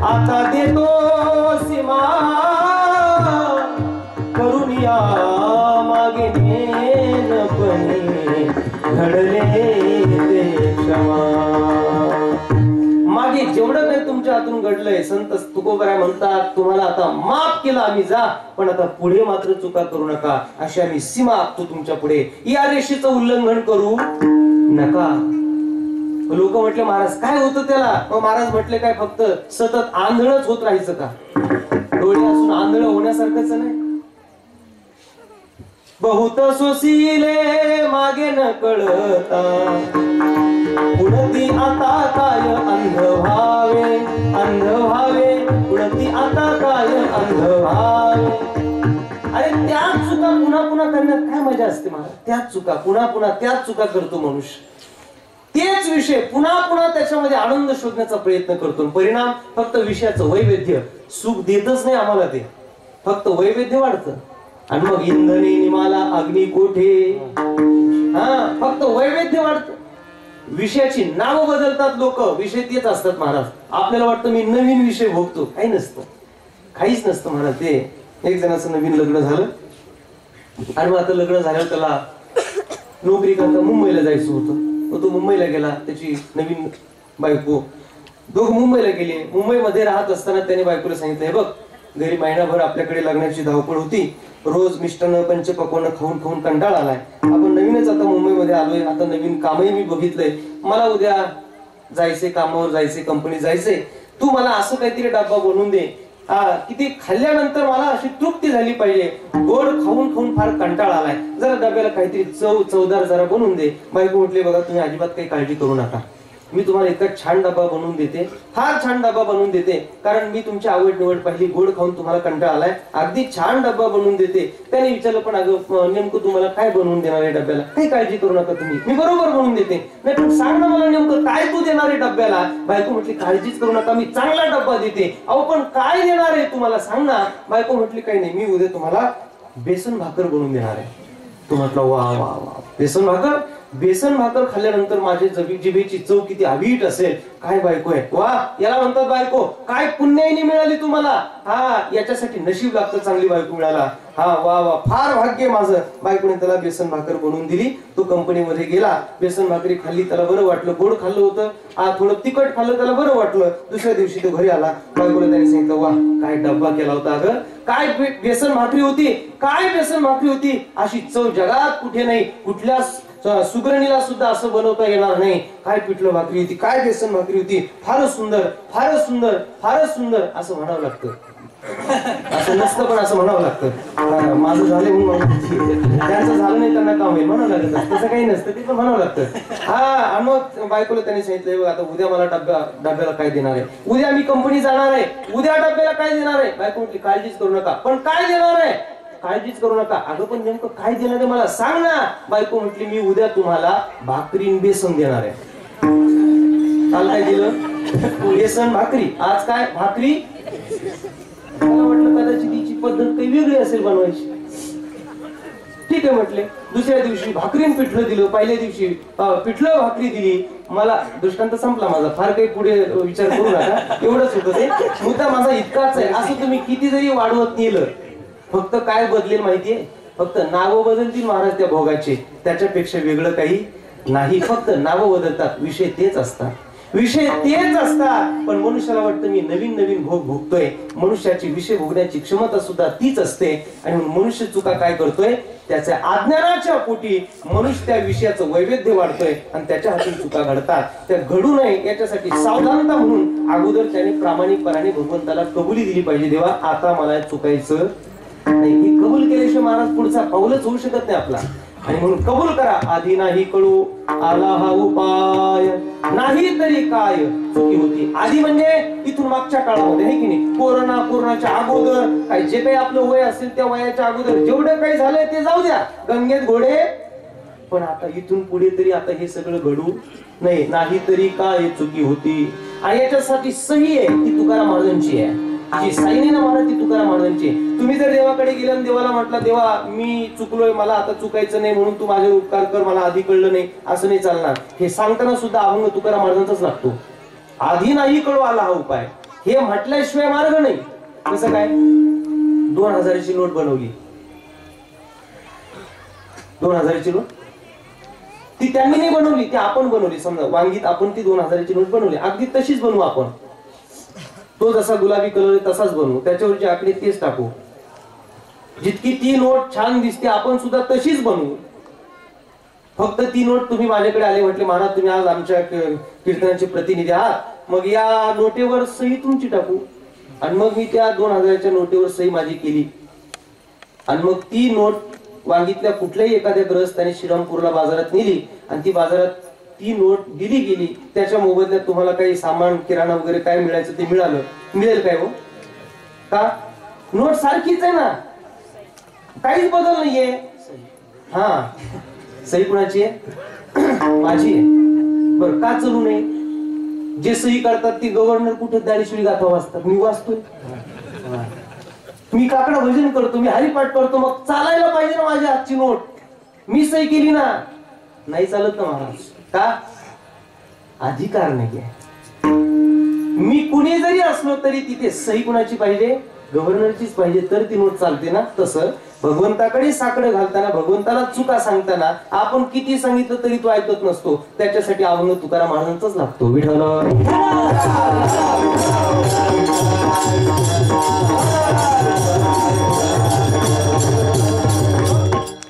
आता देतो सीमा करून या मागे नेनपणी घडले ते क्षमा मागे जेवढं काही तुमच्या हातून घडलंय संत तुकोबराय म्हणतात तुम्हाला आता माफ केलं आम्ही जा पण आता पुढे मात्र चुका करू नका अशी आम्ही सीमा आखतो तुमच्या पुढे या रेषेचं उल्लंघन करू नका. लोक म्हटले महाराज काय होतं त्याला मग महाराज म्हटले काय फक्त सतत आंधळच होत राहायचं का डोळे असून आंधळ होण्यासारखंच नाही. बहुत सोसिले मागे न कळता पुढती आता काय अंध व्हावे पुढती आता काय अंध व्हावे. अरे त्याच चुका पुन्हा पुन्हा करण्यात काय मजा असते मला त्याच चुका पुन्हा पुन्हा त्याच चुका करतो मनुष्य तेच विषय पुन्हा पुन्हा त्याच्यामध्ये आनंद शोधण्याचा प्रयत्न करतो परिणाम फक्त विषयाचं वैविध्य सुख देतच नाही आम्हाला ते फक्त वैविध्य वाढतं आणि मग इंधने निमाला अग्नी कोठे फक्त वैविध्य वाढतं विषयाची नावं बदलतात लोक विषय तेच असतात महाराज आपल्याला वाटतं मी नवीन विषय भोगतो काही नसतं काहीच नसतं महाराज ते एक जणाचं नवीन लग्न झालं आणि मग आता लग्न झाल्यावर त्याला नोकरी करता मुंबईला जायचं होतं तो मुंबईला गेला त्याची नवीन बायको दोघं मुंबईला गेले मुंबईमध्ये राहत असताना त्याने बायकोला सांगितलं हे बघ घरी महिनाभर आपल्याकडे लग्नाची धावपळ होती रोज मिष्टान्न पंचपक्वान्न खाऊन खाऊन कंटाळा आलाय आपण नवीनच आता मुंबईमध्ये आलोय आता नवीन कामही मी बघितलंय मला उद्या जायचे कामावर जायचे कंपनीत जायचे तू मला असं काहीतरी डब्बा बनवून दे किती खाल्ल्यानंतर मला अशी तृप्ती झाली पाहिजे गोड खाऊन खाऊन फार कंटाळा आलाय जरा डब्याला काहीतरी चवदार जरा बनवून दे. बायको म्हटले बघा तुम्ही अजिबात काही काळजी करू नका मी तुम्हाला इतका छान डबा बनवून देते फार छान डबा बनवून देते कारण मी तुमची आवड निवड पाहिली गोड खाऊन तुम्हाला कंटाळा आलाय अगदी छान डबा बनवून देते. त्याने विचारलं पण अगं नेमकं तुम्हाला काय बनवून देणार आहे डब्याला काही काळजी करू नका तुम्ही मी बरोबर बनवून देते नाही पण सांग ना मला नेमकं काय तू देणार आहे डब्याला. बायको म्हटली काळजीच करू नका मी चांगला डब्बा देते अहो पण काय देणार आहे तुम्हाला सांग ना. बायको म्हटली काही नाही मी उद्या तुम्हाला बेसन भाकर बनवून देणार आहे. तू म्हटलं वा वा वा बेसन भाकर खाल्ल्यानंतर माझे जिभेची चव किती अवीट असेल काय बायको आहे वा याला म्हणतात बायको काय पुण्याईने मिळाली तुम्हाला याच्यासाठी नशीब लागतं चांगली बायको मिळाला वा वा फार भाग्य माझं. बायकोने त्याला बेसन भाकर बनवून दिली तो कंपनीमध्ये गेला बेसन भाकरी खाल्ली त्याला बरं वाटलं गोड खाल्लं होतं थोडं तिखट खाल्लं त्याला बरं वाटलं. दुसऱ्या दिवशी तो घरी आला बायकोला त्याने सांगितलं वा काय डब्बा केला होता अगं काय बेसन भाकरी होती अशी चव जगात कुठे नाही कुठल्या सुगरणीला सुद्धा असं बनवता येणार नाही. काय पिठलं भाकरी होती काय बेसन भाकरी होती फारच सुंदर असं म्हणावं लागतं असं नसतं पण असं म्हणावं लागतं माझं झालं म्हणून त्यांचं झालं नाही त्यांना काम होईल म्हणावं लागत तसं काही नसतं ते पण म्हणावं लागतं आणि मग बायकोला त्यांनी सांगितलं आता उद्या मला डब्याला काय देणार आहे उद्या मी कंपनी जाणार आहे उद्या डब्याला काय देणार आहे. बायको म्हटली काळजीच करू नका पण काय देणार आहे काळजीच करू नका अगं पण नेमकं काय देणार आहे मला सांग ना. बायको म्हटली मी उद्या तुम्हाला भाकरी बेसन देणार आहे. काल काय दिलं बेसन भाकरी आज काय भाकरी. मला म्हटलं कदाचित तिची पद्धत काही वेगळी असेल बनवायची ठीक आहे म्हटले. दुसऱ्या दिवशी भाकरीन पिठलं दिलं, पहिल्या दिवशी पिठलं भाकरी दिली. मला दृष्टांत संपला माझा, फार काही पुढे विचार करू नका, एवढंच होतं ते. मुद्दा माझा इतकाच आहे, असं तुम्ही किती जरी वाढवत नेलं, फक्त काय बदलेल माहितीये, फक्त नावं बदलतील महाराज त्या भोगाचे, त्याच्यापेक्षा वेगळं काही नाही. फक्त नावं बदलतात, विषय तेच असतात, विषय तेच असतात. पण मनुष्याला वाटतं मी नवीन नवीन भोग भोगतोय. मनुष्याची विषय भोगण्याची क्षमता सुद्धा तीच असते. आणि मनुष्य चुका काय करतोय, त्याच्या अज्ञानाच्या पोटी मनुष्य त्या विषयाचं वैविध्य वाढतोय आणि त्याच्या हातून चुका घडतात. त्या घडू नये याच्यासाठी सावधानता म्हणून अगोदर त्याने प्रामाणिकपणाने भगवंताला कबुली दिली पाहिजे, देवा आता मला चुकायचं नाही. ही कबूल केल्याशिवाय महाराज पुढचा पाऊलच होऊ शकत नाही आपला. आणि म्हणून कबूल करा, आधी नाही कळू आला हा उपाय, नाही तरी काय चुकी होती. आधी म्हणजे इथून मागच्या काळामध्ये, आहे की नाही, कोरोनाच्या अगोदर काय जे काही आपलं वय असेल त्या वयाच्या अगोदर जेवढं काही झालंय ते जाऊ द्या, गंगेत घोडे. पण आता इथून पुढे तरी आता हे सगळं घडू नाही. नाही तरी काय चुकी होती. आणि याच्यासाठी सही आहे ती तुकाराम महाराजांची आहे, जी साईने ना महाराज ती तुकाराम महाराजांची. तुम्ही जर देवाकडे गेले आणि देवाला म्हटलं, देवा मी चुकलोय, मला आता चुकायचं नाही, म्हणून तू माझे उपकार कर, मला आधी कळलं नाही, असं नाही चालणार. हे सांगताना सुद्धा अभंग तुकाराम महाराजांचाच लागतो. आधी नाही कळू आला हा उपाय, हे म्हटल्याशिवाय मार्ग नाही. कसं काय, 2000ची नोट बनवली, 2000ची नोट ती त्यांनी नाही बनवली, ती आपण बनवली. समजा वांगीत आपण ती 2000ची नोट बनवली, अगदी तशीच बनवू आपण. तो जसा गुलाबी कलर तसाच बनवू, त्याच्यावरचे आकडे तेच टाकू. जितकी ती नोट छान दिसते आपण सुद्धा तशीच बनवू. फक्त ती नोट तुम्ही माझ्याकडे आले, म्हटले महाराज तुम्ही आज आमच्या कीर्तनाचे प्रतिनिधी आहात, मग या नोटेवर सही तुमची टाकू. आणि मग मी त्या 2000च्या नोटेवर सही माझी केली. आणि मग ती नोट वांगीतल्या कुठल्याही एखाद्या ग्रहस्थाने श्रीरामपूरला बाजारात नेली आणि ती बाजारात ती नोट दिली गेली. त्याच्या मोबदल्यात तुम्हाला काही सामान किराणा वगैरे काय मिळायचं ते मिळालं, मिळेल काय हो? का नोट सारखीच आहे ना, काहीच बदल नाहीये. हा सही कुणाची आहे? माझी आहे. बरं का चालू नये? जे सही करतात ती गव्हर्नर कुठे ज्ञानेश्वरी गाथा वाचतात, मी वाचतोय. मी काकडा भजन करतो, मी हरिपाठ करतो, मग चालायला पाहिजे ना माझी आजची नोट. मी सही केली ना, नाही चालत ना महाराज. का? अधिकार नाही आहे. मी कुणी जरी असलो तरी तिथे सही कुणाची पाहिजे? गव्हर्नरचीच पाहिजे, तर ती नोट चालते ना. तसं भगवंताकडे साकडं घालताना, भगवंताला चुका सांगताना आपण किती सांगितलं तरी तो ऐकत नसतो. त्याच्यासाठी अभंग तुकाराम महाराजांचाच लागतो. विठ्ठल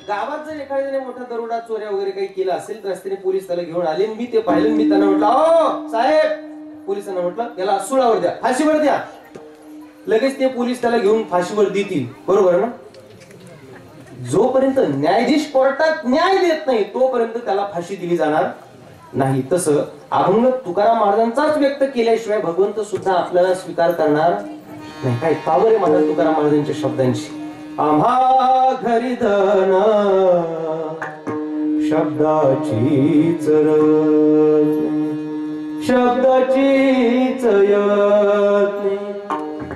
गावात जर एखाद्याने मोठा दरोडा चोऱ्या वगैरे काही केला असेल तर रस्त्याने पोलीस त्याला घेऊन आले. मी ते पाहिलं, मी त्यांना म्हटलं, ओ साहेब, पोलिसांना म्हटलं याला सुळावर द्या, फाशीवर द्या. लगेच ते पोलीस त्याला घेऊन फाशीवर देतील, बरोबर ना. जोपर्यंत न्यायाधीश कोर्टात न्याय देत नाही तोपर्यंत त्याला फाशी दिली जाणार नाही. तसं अभंग तुकाराम महाराजांचाच व्यक्त केल्याशिवाय भगवंत सुद्धा आपल्याला स्वीकार करणार नाही. काय पावर आहे महाराज तुकाराम महाराजांच्या शब्दांची. आम्हा घरी धन शब्दाचीच शब्दाचीच यत्न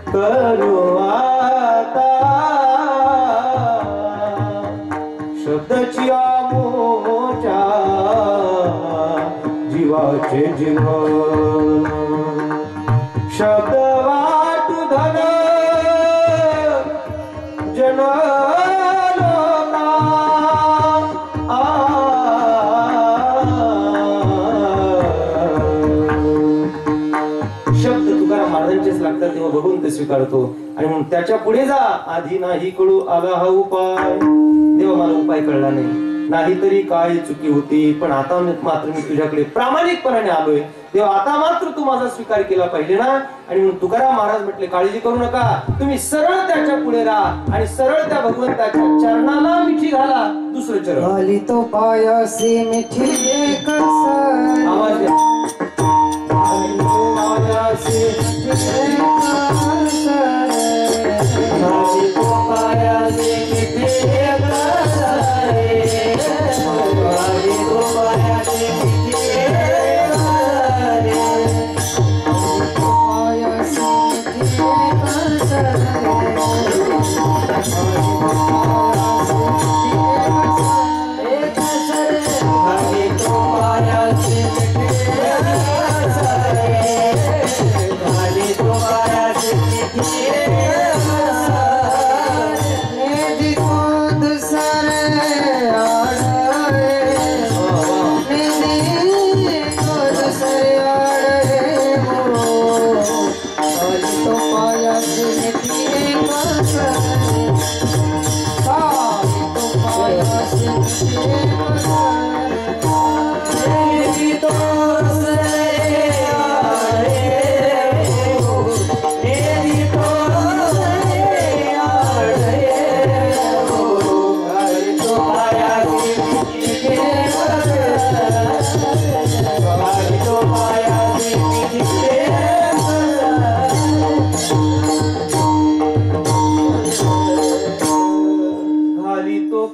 करू आता, शब्दाची आमोच्या जीवाचे जीवन, शब्द वाटू धन जन लोका. शब्द तुकाराम महाराजांचेच लागतात तेव्हा भगवंत स्वीकारतो. आणि म्हणून त्याच्या पुढे जा, आधी नाही कळू आला हा उपाय. देवा मला उपाय कळला नाही तरी काय चुकी होती, पण आता मात्र मी तुझ्याकडे प्रामाणिकपणाने आलोय. तेव्हा आता मात्र तू माझा स्वीकार केला पाहिजे ना. आणि म्हणून तुकाराम महाराज म्हटले, काळजी करू नका, तुम्ही सरळ त्याच्या पुढे राहा आणि सरळ त्या भगवंताच्या चरणाला मिठी घाला. दुसरं चरण घाली तो पायासी मिठी एकच, आवाज द्या. घाली तो पायासी घाली तो पायासी मिठी एकच, घाली तो पायासी मिठी एकच, पायासी मिठी एकच,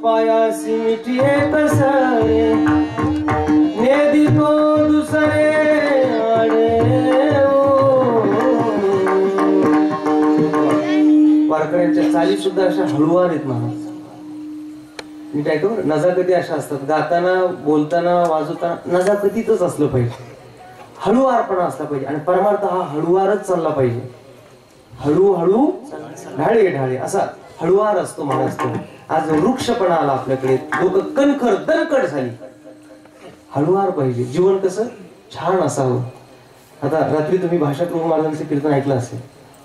पायासी मिठिये कसरे नेदी तो दुसरे आडे वारकऱ्यांच्या चाली सुद्धा अशा हळूवार आहेत महाराज. नीट ऐका बरं, नजाकती अशा असतात, गाताना बोलताना वाजवताना नजाकतीतच असलं पाहिजे, हळूवारपणा असला पाहिजे आणि परमार्थ हा हळूवारच चालला पाहिजे. हळूहळू ढाळे ढाळे असा हळूवार असतो महाराज तो. आज वृक्षपणा आला आपल्याकडे, लोक कणखर दणकट झाली. हळूवार पाहिजे, जीवन कसं छान असावं. आता रात्री तुम्ही भाषाप्रभू महाराजांचं कीर्तन ऐकलं असेल,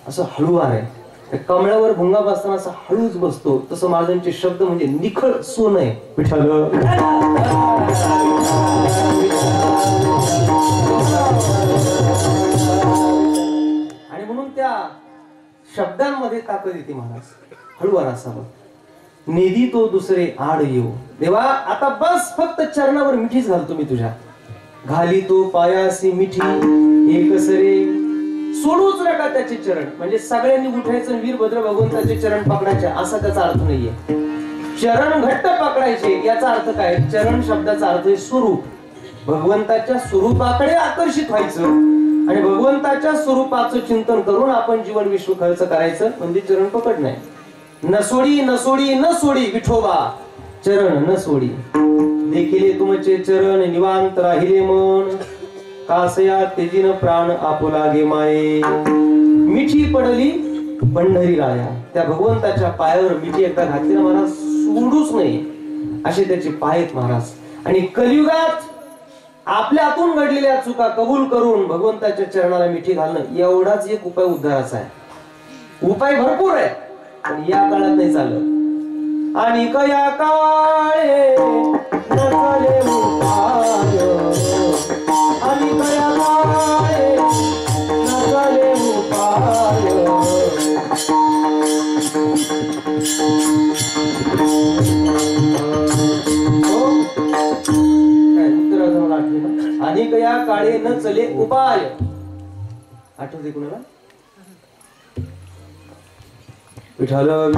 असं हळूवार आहे. कमळावर भुंगा बसताना असं हळूच बसतो, तसं महाराजांचे शब्द म्हणजे निखळ सोन आहे. विठ्ठल आणि म्हणून त्या शब्दांमध्ये ताकद येते महाराज. हळूवार असावं. निधी तो दुसरे आड येऊ. देवा आता बस फक्त चरणावर मिठीच घालतो मी तुझ्या. घाली तो पायासी मिठी एकसरे. सोडूच नका त्याचे चरण. म्हणजे सगळ्यांनी उठायचं वीरभद्र भगवंताचे चरण पकडायचे असा त्याचा अर्थ नाहीये. चरण घट्ट पकडायचे याचा अर्थ काय? चरण शब्दाचा अर्थ आहे स्वरूप. भगवंताच्या स्वरूपाकडे आकर्षित व्हायचं आणि भगवंताच्या स्वरूपाचं चिंतन करून आपण जीवन विश्व खर्च करायचं म्हणजे चरण पकडणे. न सोडी न सोडी न सोडी विठोबा चरण न सोडी. देखिले तुमचे चरण निवांत राहिले मन. कासया तेजीन प्राण आपुला गे माये. मिठी पडली पंढरी राया. त्या भगवंताच्या पायावर मिठी एकदा घातली ना महाराज सोडूच नाही असे त्याचे पाय आहेत महाराज. आणि कलियुगात आपल्या हातून घडलेल्या चुका कबूल करून भगवंताच्या चरणाला मिठी घालणं एवढाच एक उपाय उद्धाराचा आहे. उपाय भरपूर आहे पण या काळात नाही चालत. आणि कया काळे नसले उपाय. आणि कया काळे नसले उपाय. आणि कया काळे न चले उपाय. आठवते कुणाला? विठ्ठल चालेल.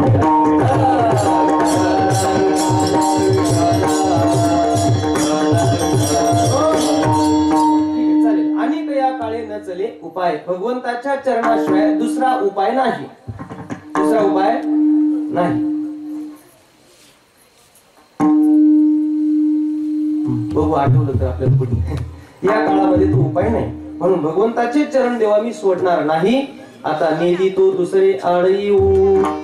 आणि कया काळे न चले उपाय. भगवंताच्या चरणाशिवाय दुसरा उपाय नाही. दुसरा उपाय नाही. बघू आठवलं तर आपल्याला पुढे या काळामध्ये तो उपाय नाही. म्हणून भगवंताचे चरण देवा मी सोडणार नाही. आता नेली तो दुसरे आड येऊ.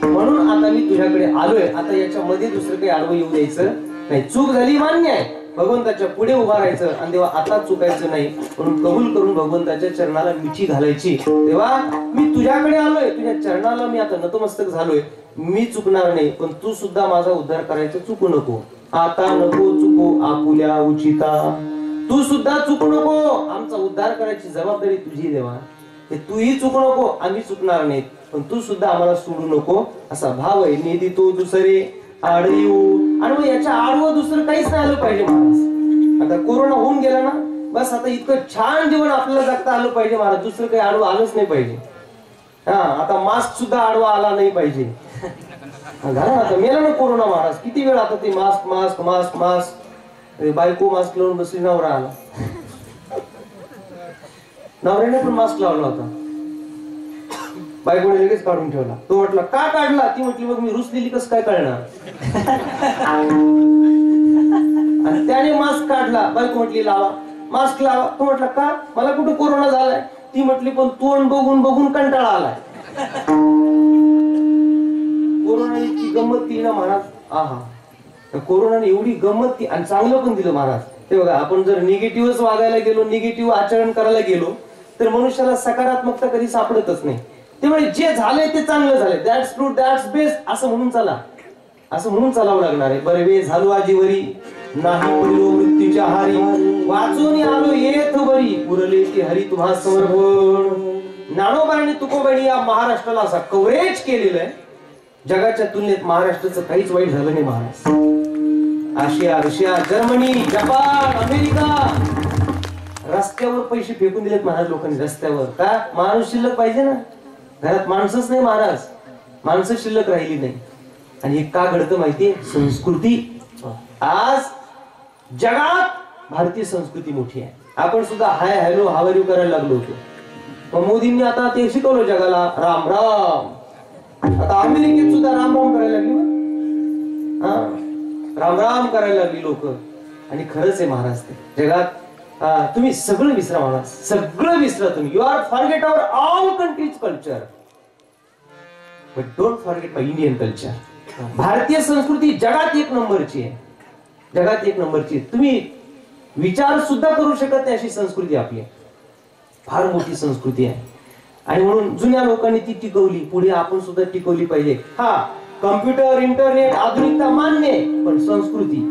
म्हणून आता मी तुझ्याकडे आलोय. आता याच्यामध्ये दुसरं काही आडवं येऊ द्यायचं नाही. चूक झाली मान्य आहे. भगवंताच्या पुढे उभा राहायचं आणि देवा आता चुकायचं नाही. म्हणून कबूल करून भगवंताच्या चरणाला मिठी घालायची. देवा मी तुझ्याकडे आलोय, तुझ्या चरणाला मी आता नतमस्तक झालोय. मी चुकणार नाही पण तू सुद्धा माझा उद्धार करायचा चुकू नको. आता नको चुकू आपुल्या उचिता. तू सुद्धा चुकू नको. आमचा उद्धार करायची जबाबदारी तुझी देवा. तूही चुकू नको, आम्ही चुकणार नाहीत पण तू सुद्धा आम्हाला सोडू नको असा भाव आहे. नेदी तो दुसरे आड येऊ. आणि मग याच्या आडवं दुसरं काहीच नाही आलं पाहिजे महाराज. आता कोरोना होऊन गेला ना बस आता इतकं छान जीवन आपल्याला जगता आलं पाहिजे महाराज. दुसरं काही आडवं आलंच नाही पाहिजे. हा आता मास्क सुद्धा आडवा आला नाही पाहिजे. झालं ना आता मेला ना कोरोना महाराज. किती वेळ आता ते मास्क मास्क मास्क मास्क. बायको मास्क लावून बसली, नवरा आला. नवऱ्याने पण मास्क लावला होता. बायकोने लगेच काढून ठेवला. तो म्हटला का काढला? ती म्हटली मग मी रुसलेली कसं काय कळणार. आणि त्याने मास्क काढला. बायको म्हटली लावा मास्क लावा. तो म्हटला का? मला कुठं कोरोना झालाय. ती म्हटली पण तोंड बघून बघून कंटाळा आलाय. कोरोनाने इतकी गंमत केली ना महाराज. आहा कोरोनाने एवढी गंमत केली आणि चांगलं पण दिलं महाराज. ते बघा आपण जर निगेटिव्हच वागायला गेलो, निगेटिव्ह आचरण करायला गेलो तर मनुष्याला सकारात्मकता कधी सापडतच नाही. त्यामुळे जे झालंय ते चांगलं झालंय. दॅट्स ट्रू, दॅट्स बेस्ट असं म्हणून चला. असं म्हणून चालावं लागणार आहे. बरवे झालो आजीवरी नाही पडलो मृत्यूच्या हारी. वाचून आलो येथ बरी उरले ते हरी तुम्हा समर्पण. ज्ञानोबाने तुकोबाने या महाराष्ट्राला असा कव्हरेज केलेलं आहे. जगाच्या तुलनेत महाराष्ट्राचं काहीच वाईट झालं नाही महाराज. आशिया, रशिया, जर्मनी, जपान, अमेरिका रस्त्यावर पैसे फेकून दिलेत महाराज लोकांनी. रस्त्यावर का? माणूस शिल्लक पाहिजे ना. घरात माणसंच नाही महाराज. माणसं शिल्लक राहिली नाही. आणि हे का घडतं माहितीये? संस्कृती. आज जगात भारतीय संस्कृती मोठी आहे. आपण सुद्धा hi hello how are you करायला लागलो होतो. पण मोदींनी आता ते शिकवलं जगाला राम राम. आता अमेरिकेत सुद्धा राम राम करायला लागली. हा, राम राम करायला लागली लोक. आणि खरंच आहे महाराज, ते जगात तुम्ही सगळं विसरा महाराज, सगळं विसरा तुम्ही. You are forget our all countries culture but don't forget my Indian culture. भारतीय संस्कृती जगात एक नंबरची आहे, जगात एक नंबरची. तुम्ही विचार सुद्धा करू शकत नाही अशी संस्कृती आपली आहे. फार मोठी संस्कृती आहे. आणि म्हणून जुन्या लोकांनी ती टिकवली, पुढे आपण सुद्धा टिकवली पाहिजे. हा, कम्प्युटर इंटरनेट आधुनिकता मान्य आहे, पण संस्कृती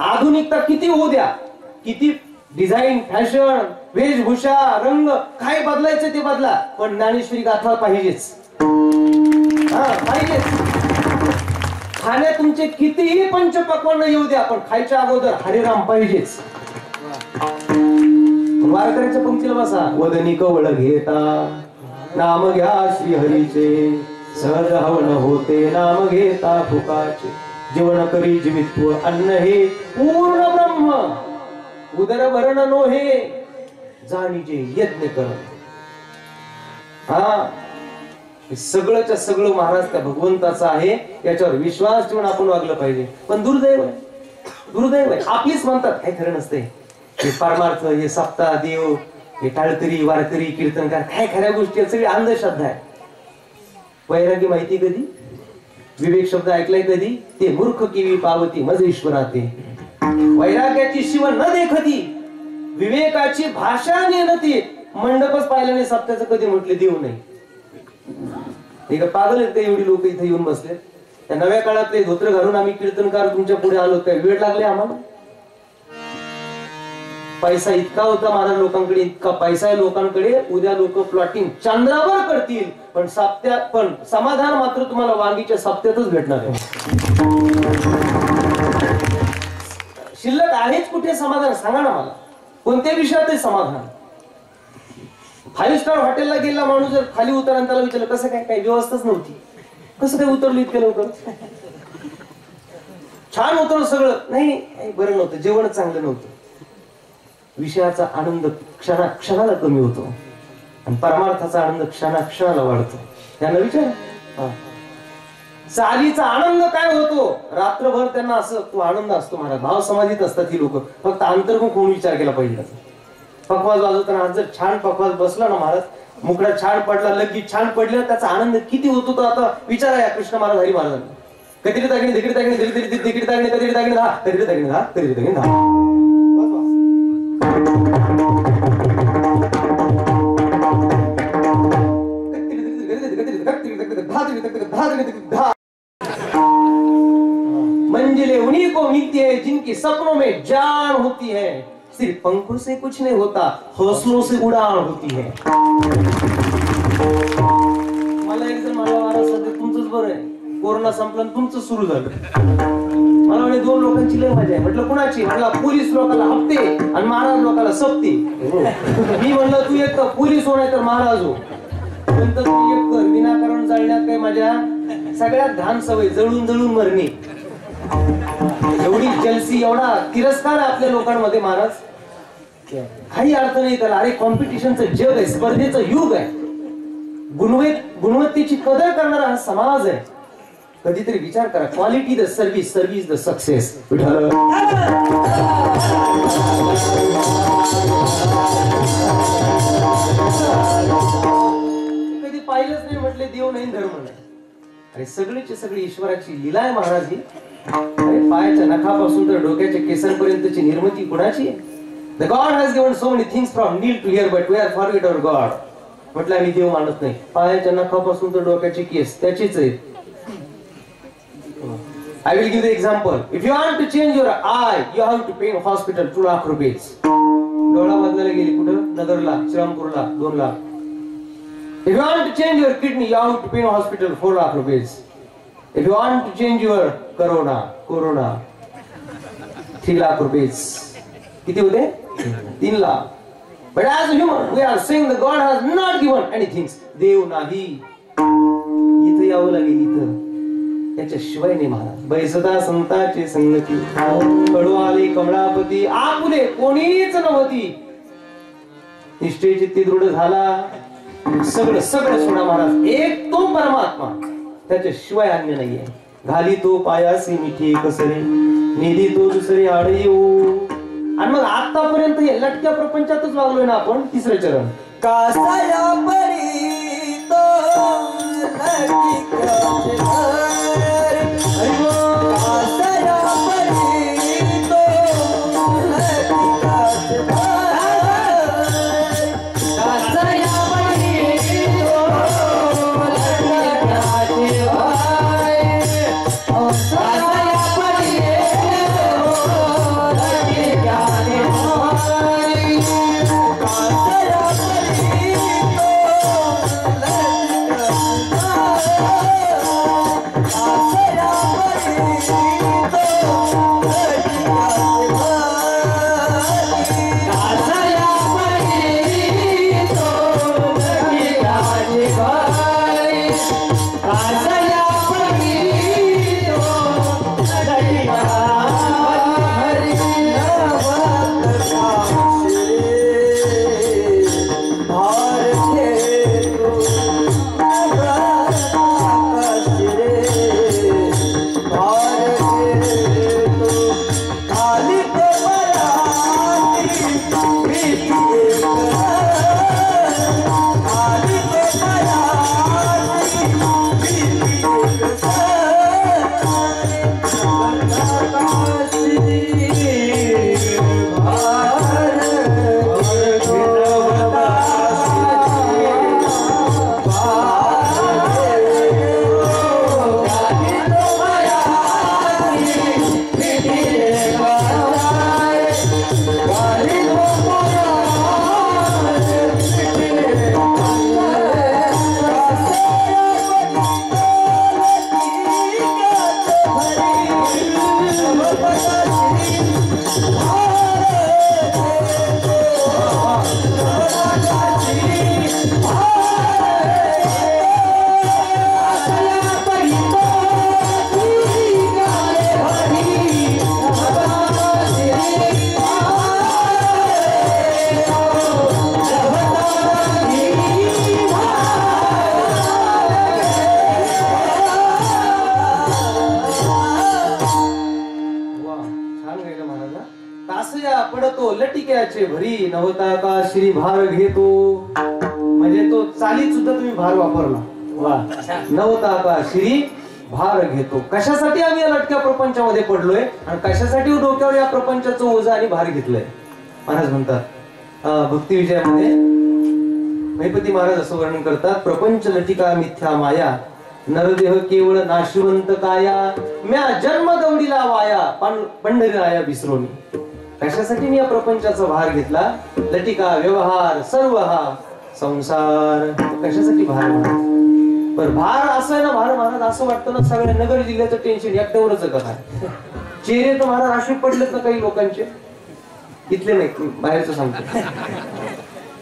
आधुनिकता किती होऊ द्या, किती डिझाईन फॅशन वेशभूषा रंग काय बदलायचं ते बदला, पण ज्ञानेश्वरी गाथा पाहिजेच. हा पाहिजेच. खाण्यात तुमचे कितीही पंचपक्वान्न येऊ द्या, पण खायच्या अगोदर हरिराम पाहिजेच. वारकऱ्याच्या पंक्तीला बसा. वदनी कवळ घेता नाम घ्या श्री हरीचे, सहज हवन होते नाम घेता फुकाचे. जीवन करी जीवित्व अन्न हे पूर्ण ब्रह्म, उदर भरण नो हे जाणीजे यज्ञ कर. हा, सगळंच्या सगळं महाराज त्या भगवंताचं आहे, याच्यावर विश्वास ठेवून आपण वागलं पाहिजे. पण दुर्दैव आहे, दुर्दैव आहे. आपलीच म्हणतात काही खरं नसते. हे परमार्थ, हे सप्ताह देव, हे टाळकरी वारकरी कीर्तनकार, काय खऱ्या गोष्टी सगळी अंधश्रद्धा आहे. वैरागी माहिती कधी? विवेक शब्द ऐकलाय कधी? ते मूर्ख किवी पावती मज ईश्वराते. वैराग्याची शिव न देखती, विवेकाची भाषा नेनती. मंडपच पाहिल्याने सप्त्याचं कधी म्हटले देव नाही. हे का पागल आहेत का एवढी लोक इथे येऊन बसले? त्या नव्या काळातले धोत्र घालून आम्ही कीर्तनकार तुमच्या पुढे आलो, काय वेळ लागले आम्हाला? पैसा इतका होता महाराज लोकांकडे, इतका पैसा आहे लोकांकडे. उद्या लोक प्लॉटिंग चंद्रावर करतील, पण सप्त्यात, पण समाधान मात्र तुम्हाला वांगीच्या सप्त्यातच भेटणार आहे. शिल्लक आहेच कुठे समाधान? सांगा ना मला, कोणत्या विषयात आहे समाधान? 5 स्टार हॉटेलला गेला माणूस, जर खाली उतरा त्याला विचारलं कसं काय, काही व्यवस्थाच नव्हती, कसं काय उतरलं इतक्या लवकर? छान उतरलं सगळं, नाही बरं नव्हतं, जेवण चांगलं नव्हतं. विषयाचा आनंद क्षणाला कमी होतो आणि परमार्थाचा आनंद क्षणाला वाढतो. त्यांना विचार, चालीचा आनंद काय होतो? रात्रभर त्यांना असं तो आनंद असतो महाराज. भाव समाधीत असतात ही लोक. फक्त अंतर्मुख होऊन विचार केला पाहिजे. पकवाज वाजवताना आज जर छान पकवाज बसला ना महाराज, मुकडा छान पडला, लगेच छान पडला, त्याचा आनंद किती होतो तो आता विचारा या कृष्ण महाराज हरी महाराजांना. कधी दागिने दिकडी दागिने दिकडी दागिने कधी दागिने दहा कधी दागिने दहा कधी दागिने दहा. मंजिलें उन्हीं को मिलती है जिनकी सपनों में जान होती है. सिर्फ पंखों से कुछ नहीं होता, हौसलों से उड़ान होती है. मला एक जण मला वारा सध्या तुमचंच बरं आहे, कोरोना संपला तुमचं सुरू झालं. मला म्हणे 2 लोकांची लय मजा आहे. म्हटलं कुणाची? म्हटलं पोलीस लोकांना हप्ते आणि महाराज लोकांना सप्ते. मी म्हणलं तू एक तर पोलीस हो नाही तर महाराज हो, पण तू एक कर. विनाकारण जाळण्यात काय मजा? सगळ्यात घाण सवय जळून जळून मरणे. एवढी जलसी, एवढा तिरस्कार आहे आपल्या लोकांमध्ये महाराज, काही अर्थ नाही त्याला. अरे कॉम्पिटिशनचं जग आहे, स्पर्धेचं युग आहे. गुणवत्तेची कदर करणारा हा समाज आहे. कधीतरी विचार करा. Quality the service, service the success. कधी पाहिलंच नाही म्हटले देव नाही धर्म नाही. अरे सगळीची सगळी ईश्वराची लीला आहे महाराज ही. अरे पायाच्या नखापासून तर डोक्याच्या केसांपर्यंतची निर्मिती कुणाची आहे? The God has given so many things from knee to here, but we are forget our God. म्हटलं आम्ही देव मानत नाही. पायाच्या नखापासून तर डोक्याचे केस त्याचीच आहेत. I will give the example. If you want to change your eye, you have to pay in hospital 2 lakh रुपये. डोळा बदलायला गेली कुठं? नगरला, श्रीरामपूरला 2 lakh. If you want to change your kidney, you have to pay in hospital 4 lakh रुपये. If you want to change your corona 3 lakh रुपये. किती होते? 3 lakh. But as a human, we are saying that God has not given anything. देव नाही. इथं यावं लागेल. इथं त्याच्याशिवाय नाही महाराज. बैसता संतांची संगती कळू आले कमळापती आपुले कोणीच नव्हती. निष्ठेची ती दृढ झाला सगळं सगळं सोडा महाराज. एक तो परमात्मा त्याच्याशिवाय अन्य नाहीये. घाली तो पायासी मिठी कसरी निधी तो दुसरी आड येऊ. आणि मग आतापर्यंत हे लटक्या प्रपंचातच वागलोय ना आपण. तिसरं चरण कासाया परी तो लटिकाचे भार. कासाया परी तो लटिकाचे भार. कासाया परी तो लटिकाचे भार. कासाया परी तो लटिकाचे पडतो लटिक्याचे भरी नवता का श्री भार घेतो. म्हणजे तो चालीत सुद्धा तुम्ही भार वापरला. वा नवता का श्री भार घेतो. कशासाठी आम्ही या लटक्या प्रपंचामध्ये पडलोय आणि कशासाठी डोक्यावर या प्रपंचाचं ओझं आणि भार घेतलंय. महाराज म्हणतात भक्ती विजयामध्ये महिपती महाराज असं वर्णन करतात. प्रपंच लटिका मिथ्या माया नरदेह केवळ नाशिवंत काया म्या जन्म दौडीला वाया पंढरीराया विसरोनी. कशासाठी मी या प्रपंचाचा भार घेतला. लटिका व्यवहार सर्व हा संसार कशासाठी भार. पण भार असं आहे ना भार महाराज असं वाटतं ना सगळ्या नगर जिल्ह्याचं टेन्शन एकट्यावरच का काय. चेहरे तर महाराज असे पडलेत ना काही लोकांचे. इथले नाही बाहेरचं सांगतो.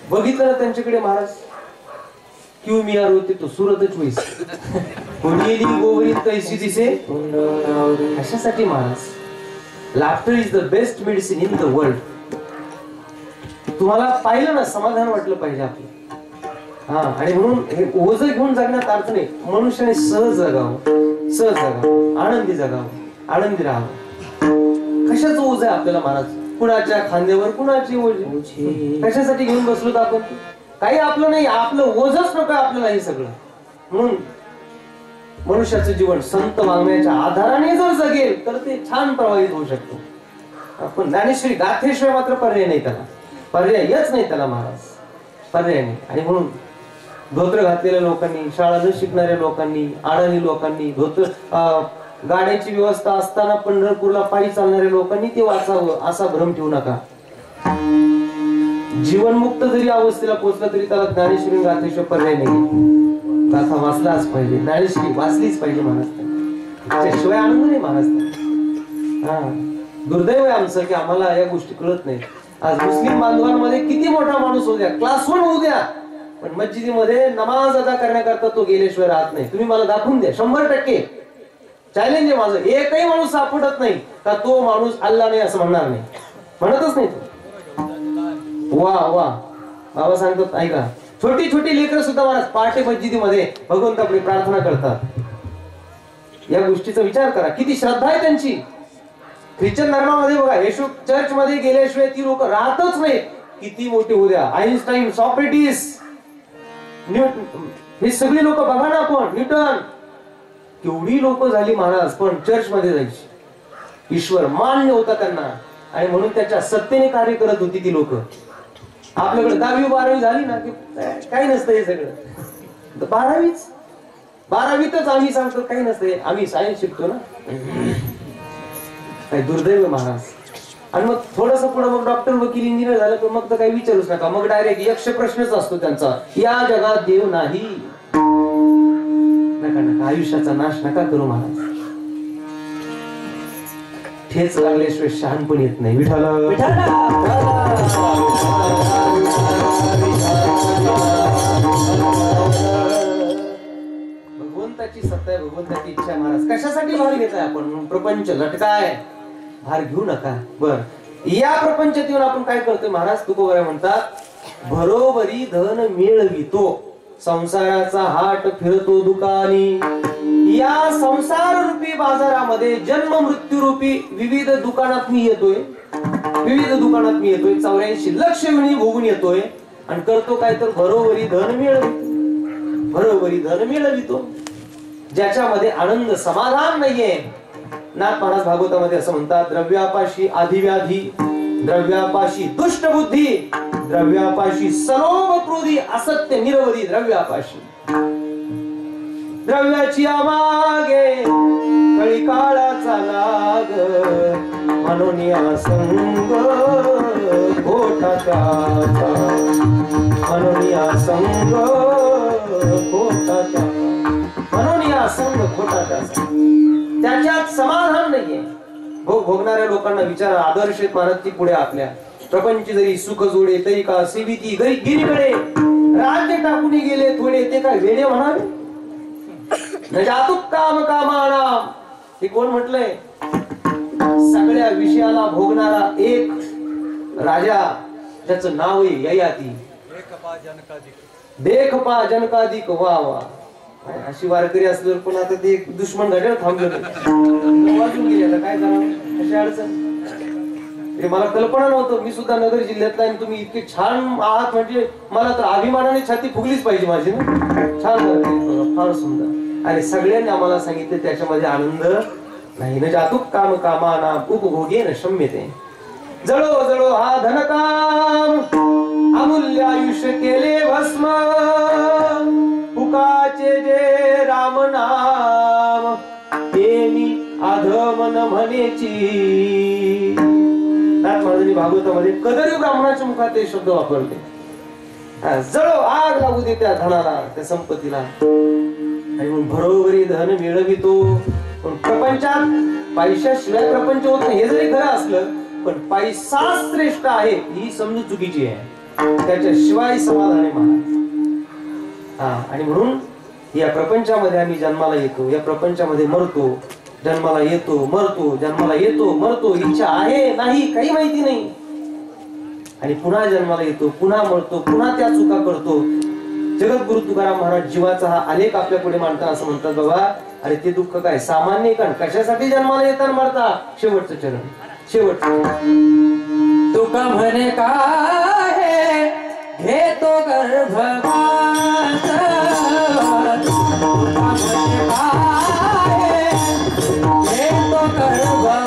बघितलं ना त्यांच्याकडे महाराज क्यू मियार होते तो सुरतच वैस कोणी गोवरीत कैसी दिसे. कशासाठी Maharaj. Laughter is the best medicine in the world. तुम्हाला पाहिलं ना समाधान वाटलं पाहिजे आपलं. हा आणि म्हणून हे ओझं घेऊन जगण्यात अर्थ नाही. मनुष्याने सहज जगावं सहज जगावं आनंदी जगावं आनंदी राहावं. कशाचं ओझं आहे आपल्याला महाराज. कुणाच्या खांद्यावर कुणाची ओझी. कशासाठी घेऊन बसलो आपण. काही आपलं नाही आपलं ओझच नको आपल्याला हे सगळं. म्हणून मनुष्याचं जीवन संत वाङ्मयाच्या आधाराने जर जगेल तर ते छान प्रभावित होऊ शकतो. पण ज्ञानेश्वरी गाथेशिवाय मात्र पर्याय नाही त्याला. पर्यायच नाही त्याला महाराज. पर्याय नाही. आणि म्हणून धोत्र घातलेल्या लोकांनी शाळा न शिकणाऱ्या लोकांनी अडाणी लोकांनी धोत्र गाड्याची व्यवस्था असताना पंढरपूरला पायी चालणाऱ्या लोकांनी ते वाचावं असा भ्रम ठेवू नका. जीवनमुक्त जरी अवस्थेला पोहोचला तरी त्याला ज्ञानेश्वरी गाथेशिवाय पर्याय नाही. गाथा वाचलाच पाहिजे. ज्ञानेश्वरी वाचलीच पाहिजे महाराज. त्याशिवाय आनंद नाही महाराज. हा दुर्दैव आहे आमचं की आम्हाला या गोष्टी कळत नाही. आज मुस्लिम बांधवांमध्ये किती मोठा माणूस होऊ द्या क्लास 1 होऊ द्या पण मस्जिदीमध्ये नमाज अदा करण्याकरता तो गेल्याशिवाय राहत नाही. तुम्ही मला दाखवून द्या 100% चॅलेंज आहे माझं. एकही माणूस सापडत नाही का तो माणूस अल्ला नाही असं म्हणणार नाही, म्हणतच नाही तो. वा वा बाबा सांगतात ऐका, छोटी छोटी लेकरं सुद्धा महाराज पहाटे मस्जिदीमध्ये भगवंताकडे प्रार्थना करतात. या गोष्टीचा विचार करा, किती श्रद्धा आहे त्यांची. ख्रिश्चन धर्मामध्ये बघा, येशू चर्च मध्ये गेल्याशिवाय ती लोक राहतच नाही. किती मोठे उद्या आईन्स्टाईन, सॉक्रेटिस, हे सगळी लोक बघा ना आपण, न्यूटन, केवढी लोक झाली महाराज, पण चर्च मध्ये जायची. ईश्वर मान्य होता त्यांना आणि म्हणून त्याच्या सत्तेने कार्य करत होती ती लोक. आपल्याकडे 10वी 12वी झाली ना की काही नसतं हे सगळं. 12वीतच आम्ही सांगतो काही नसतं, आम्ही सायन्स शिकतो ना. काय दुर्दैव महाराज. आणि मग थोडस पुढे मग डॉक्टर, वकील, इंजिनियर झालं तर मग तर काही विचारूच नका, मग डायरेक्ट यक्ष प्रश्नच असतो त्यांचा, या जगात देव नाही. नका नका, आयुष्याचा नाश नका करू महाराज. ठेच लागल्याशिवाय शहाणपण येत नाही. विठाला भगवंताची सत्ता आहे, भगवंताची इच्छा आहे महाराज. कशासाठी भार घेताय आपण? प्रपंच लटकाय, भार घेऊ नका. बर, या प्रपंचात येऊन आपण काय करतोय महाराज? तुकोबाराय म्हणतात, बरोबरी धन मिळवितो, संसाराचा हाट फिरतो दुकानी. या संसार रूपी बाजारामध्ये जन्म मृत्यू रूपी विविध दुकानात मी येतोय, 84 लक्ष विणी भोगून येतोय. आणि करतो काय तर बरोबरी धन मिळवितो, ज्याच्यामध्ये आनंद समाधान नाहीये. नाथ महाराज भागवतामध्ये असं म्हणतात, द्रव्यापाशी आधिव्याधी, द्रव्यापाशी दुष्ट बुद्धी, द्रव्यापाशी सलोभ क्रोधी, असत्य निरवधी द्रव्यापाशी. द्रव्याची आमागे कळी काळाचा लाग, म्हणून या संग खोटा त्याचा, म्हणून या संग खोटा त्याचा, म्हणून या संग खोटा त्याचा. त्याच्यात समाधान नाहीये. भोगणाऱ्या लोकांना विचारा, आदर्श महाराज ती पुढे आपल्या. प्रपंच जरी सुख जोडे तरी का सेविती गिरीकडे, राज्य टाकून गेले थोडे ते काय वेडे म्हणावे. नजातुक काम कामानाम, हे कोण म्हटलंय? सगळ्या विषयाला भोगणारा एक राजा, ज्याचं नाव आहे ययाती. देख पा जनकाधिक. वा वा, अशी वारकरी असल्यावर पण आता ते दुश्मन घड्याळ थांबलं, वाजून गेले. आता काय करावं, अशी अडचण. मला कल्पना नव्हतं, मी सुद्धा नगर जिल्ह्यातला आणि तुम्ही इतके छान आहात म्हणजे मला तर अभिमानाने छाती फुगलीच पाहिजे माझी ना. छान, फार सुंदर. आणि सगळ्यांनी आम्हाला सांगितलं त्याच्यामध्ये आनंद नाही. न जातुक काम कामाना उपभोगे न शम्यते. जळो जळो हा धनकाम, अमूल्य आयुष्य केले भस्म, पुकाचे जे राम नाम, ते मी अधमन म्हणेची. नाथ महाराजांनी भागवतामध्ये कदरी ब्राह्मणाच्या मुखात ते शब्द वापरले. जळो, आग लागू दे त्या धनाला, त्या संपत्तीला. आणि मग बरोबरी धन मिळवितो. पण प्रपंचात पैशाशिवाय प्रपंच होत नाही, हे जरी खरं असलं पण पैसा श्रेष्ठ आहे ही समजून चुकीची आहे. त्याच्याशिवाय समाधान आहे महाराज. आणि म्हणून या प्रपंचामध्ये आम्ही जन्माला येतो, या प्रपंचामध्ये मरतो, जन्माला येतो मरतो, जन्माला येतो मरतो. इच्छा आहे नाही काही माहिती नाही. आणि पुन्हा जन्माला येतो, पुन्हा मरतो, पुन्हा त्या चुका करतो. जगद्गुरु तुकाराम महाराज जीवाचा हा आलेख आपल्या पुढे मांडतात. असं म्हणतात, बाबा अरे ते दुःख काय सामान्य कारण, कशासाठी जन्माला येतात मरता? शेवटचं चरण, शेवटचं. तुका म्हणे काय घेतो गर्भवास, तुका म्हणे काय घेतो गर्भवास,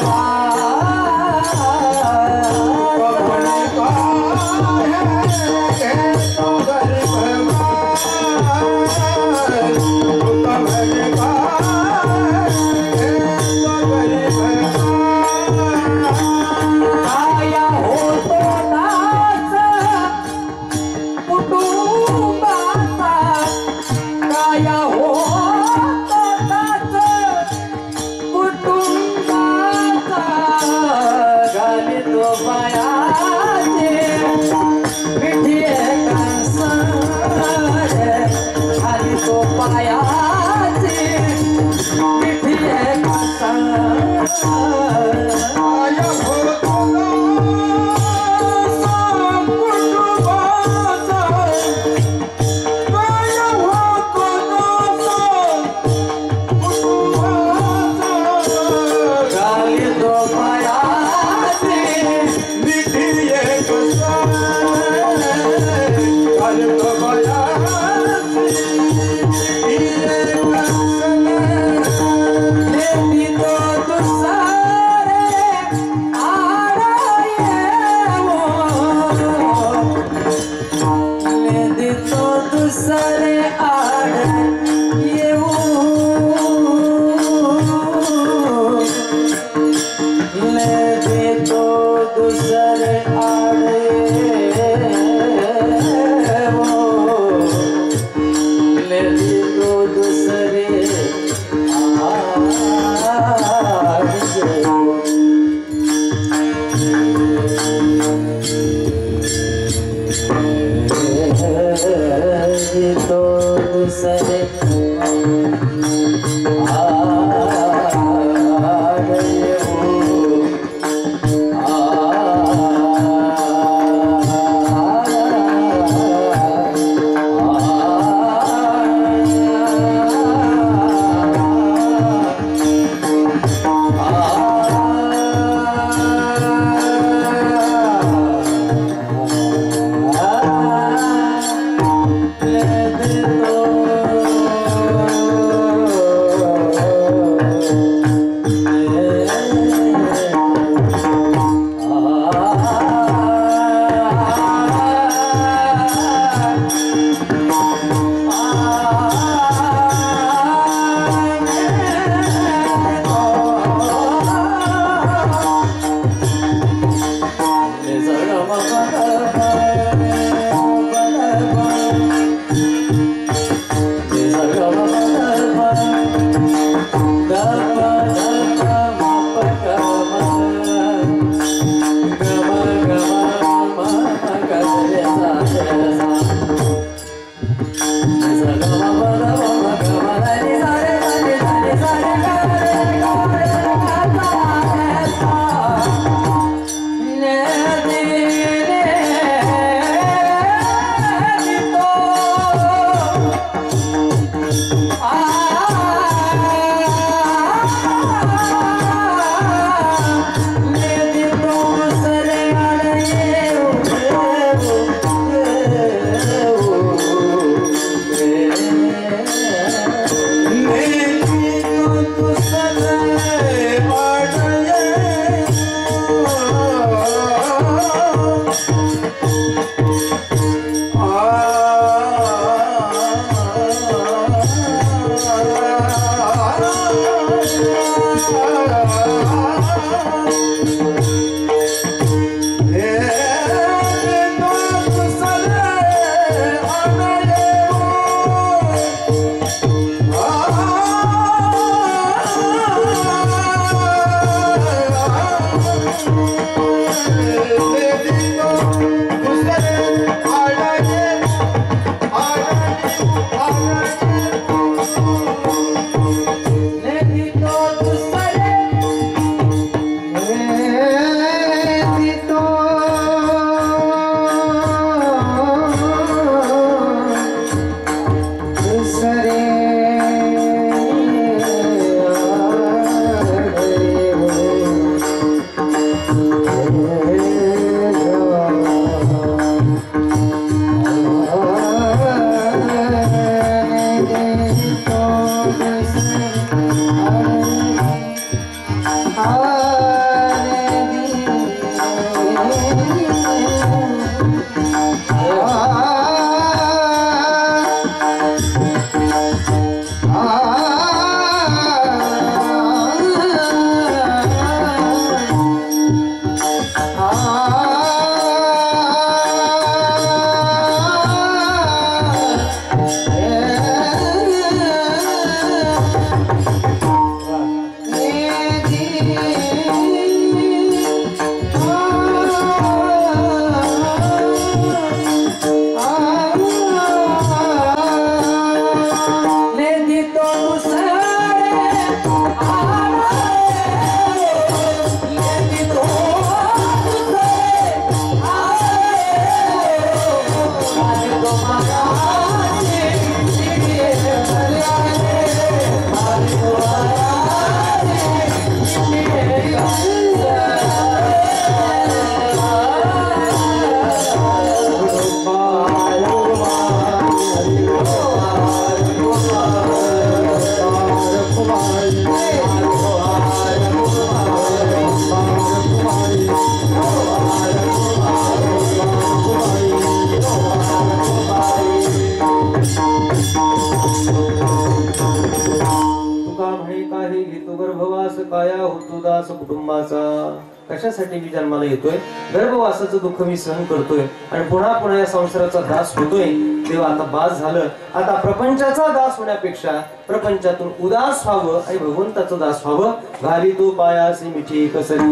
कशासाठी मी जन्माला येतोय, गर्भवासाचं दुःख मी सहन करतोय आणि पुन्हा पुन्हा या संसाराचा दास होतोय, तेव्हा आता बास झालं. आता प्रपंचाचा दास होण्यापेक्षा प्रपंचातून उदास व्हावं आणि भगवंताचं दास व्हावं. घाली तो पायासी मिठी कसरी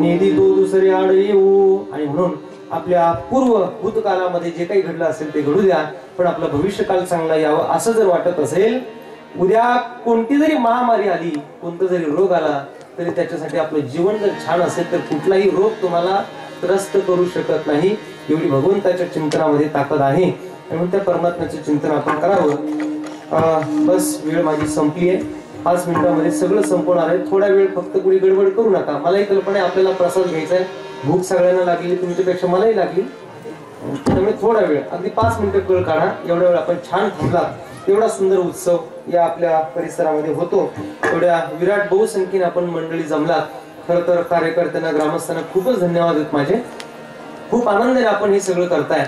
नेदी तो दुसरे आड येऊ. आणि म्हणून आपल्या पूर्व भूतकालामध्ये जे काही घडलं असेल ते घडू द्या, पण आपला भविष्यकाल चांगला यावं असं जर वाटत असेल, उद्या कोणती जरी महामारी आली, कोणता जरी रोग आला, तरी त्याच्यासाठी आपलं जीवन जर छान असेल तर कुठलाही रोग तुम्हाला त्रस्त करू शकत नाही. एवढी भगवंताच्या चिंतनामध्ये ताकद आहे. म्हणून त्या परमात्म्याचं चिंतन आपण करावं. बस वेळ माझी संपली आहे. 5 मिनिटांमध्ये सगळं संपवणार आहे. थोडा वेळ फक्त कुणी गडबड करू नका. मलाही कल्पना आहे आपल्याला प्रसाद घ्यायचा आहे. भूक सगळ्यांना लागली, तुमच्यापेक्षा मलाही लागली. त्यामुळे थोडा वेळ, अगदी 5 मिनिटं कळ काढा. एवढ्या वेळ आपण छान थांबला, एवढा सुंदर उत्सव या आपल्या परिसरामध्ये होतो. एवढ्या विराट बहुसंख्येने आपण मंडळी जमलात. खरं तर कार्यकर्त्यांना, ग्रामस्थांना खूपच धन्यवाद आहेत माझे. खूप आनंदाने आपण हे सगळं करताय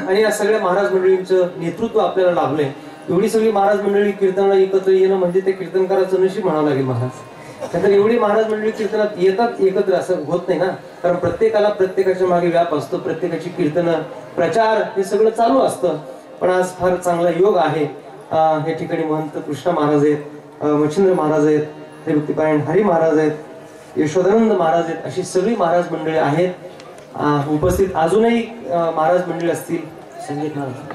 आणि या सगळ्या महाराज मंडळींचं नेतृत्व आपल्याला लाभलंय. एवढी सगळी महाराज मंडळी कीर्तनाला एकत्र येणं म्हणजे ते कीर्तनकाराचं नशीब म्हणावं लागेल महाराज. तर एवढी महाराज मंडळी कीर्तनात येतात एकत्र असं होत नाही ना, कारण प्रत्येकाला प्रत्येकाच्या मागे व्याप असतो, प्रत्येकाची कीर्तन, प्रचार हे सगळं चालू असतं. पण आज फार चांगला योग आहे. या ठिकाणी महंत कृष्ण महाराज आहेत, मच्छिंद्र महाराज आहेत, श्रीभक्तिपरायण हरी महाराज आहेत, यशोदानंद महाराज आहेत, अशी सगळी महाराज मंडळी आहेत उपस्थित. अजूनही महाराज मंडळी असतील,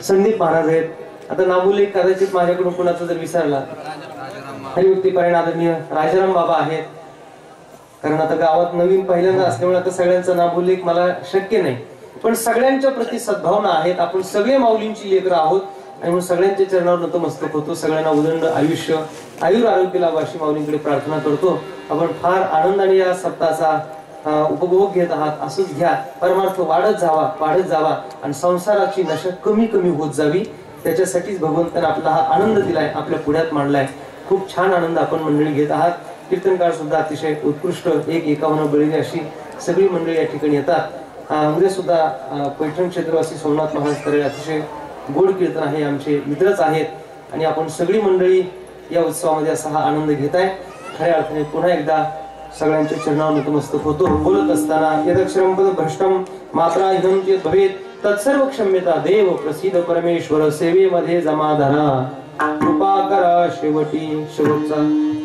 संदीप महाराज आहेत. आता नामोल्लेख कदाचित माझ्याकडून कुणाचा जर विसरला, हरिभक्तिपरायण आदरणीय राजाराम बाबा आहेत. कारण आता गावात नवीन पहिल्यांदा असल्यामुळे आता सगळ्यांचा नामोल्लेख मला शक्य नाही, पण सगळ्यांच्या प्रति सद्भावना आहेत. आपण सगळे माऊलींची लेकरं आहोत आणि म्हणून सगळ्यांच्या चरणावर नतमस्तक होतो. सगळ्यांना उदंड आयुष्य, आयुर आरोग्य लाभ अशी माऊलींकडे प्रार्थना करतो. आपण फार आनंदाने या सप्ताहाचा उपभोग घेत आहात. असंच घ्या. परमार्थ वाढत जावा आणि संसाराची नशा कमी कमी होत जावी. त्याच्यासाठीच भगवंताने आपला हा आनंद दिलाय, आपल्या पुढ्यात मांडलाय. खूप छान आनंद आपण मंडळी घेत आहात. कीर्तनकार सुद्धा अतिशय उत्कृष्ट, 151 बळीने अशी सगळी मंडळी या ठिकाणी येतात. उद्या सुद्धा पैठण क्षेत्रवासी सोमनाथ महाराज करे अतिशय गोड कीर्तन आहे, आमचे मित्रच आहेत आणि आपण सगळी मंडळी या उत्सवामध्ये असा हा आनंद घेत आहे. खऱ्या अर्थाने पुन्हा एकदा सगळ्यांच्या चरणावर नतमस्तक होतो. बोलत असताना यदक्षरम पद भ्रष्टम मात्रा इदम चेत भवेत तत्सर्व क्षम्यता देव प्रसिद्ध परमेश्वर सेवेमध्ये जमाधारा कृपा करा. शेवटचा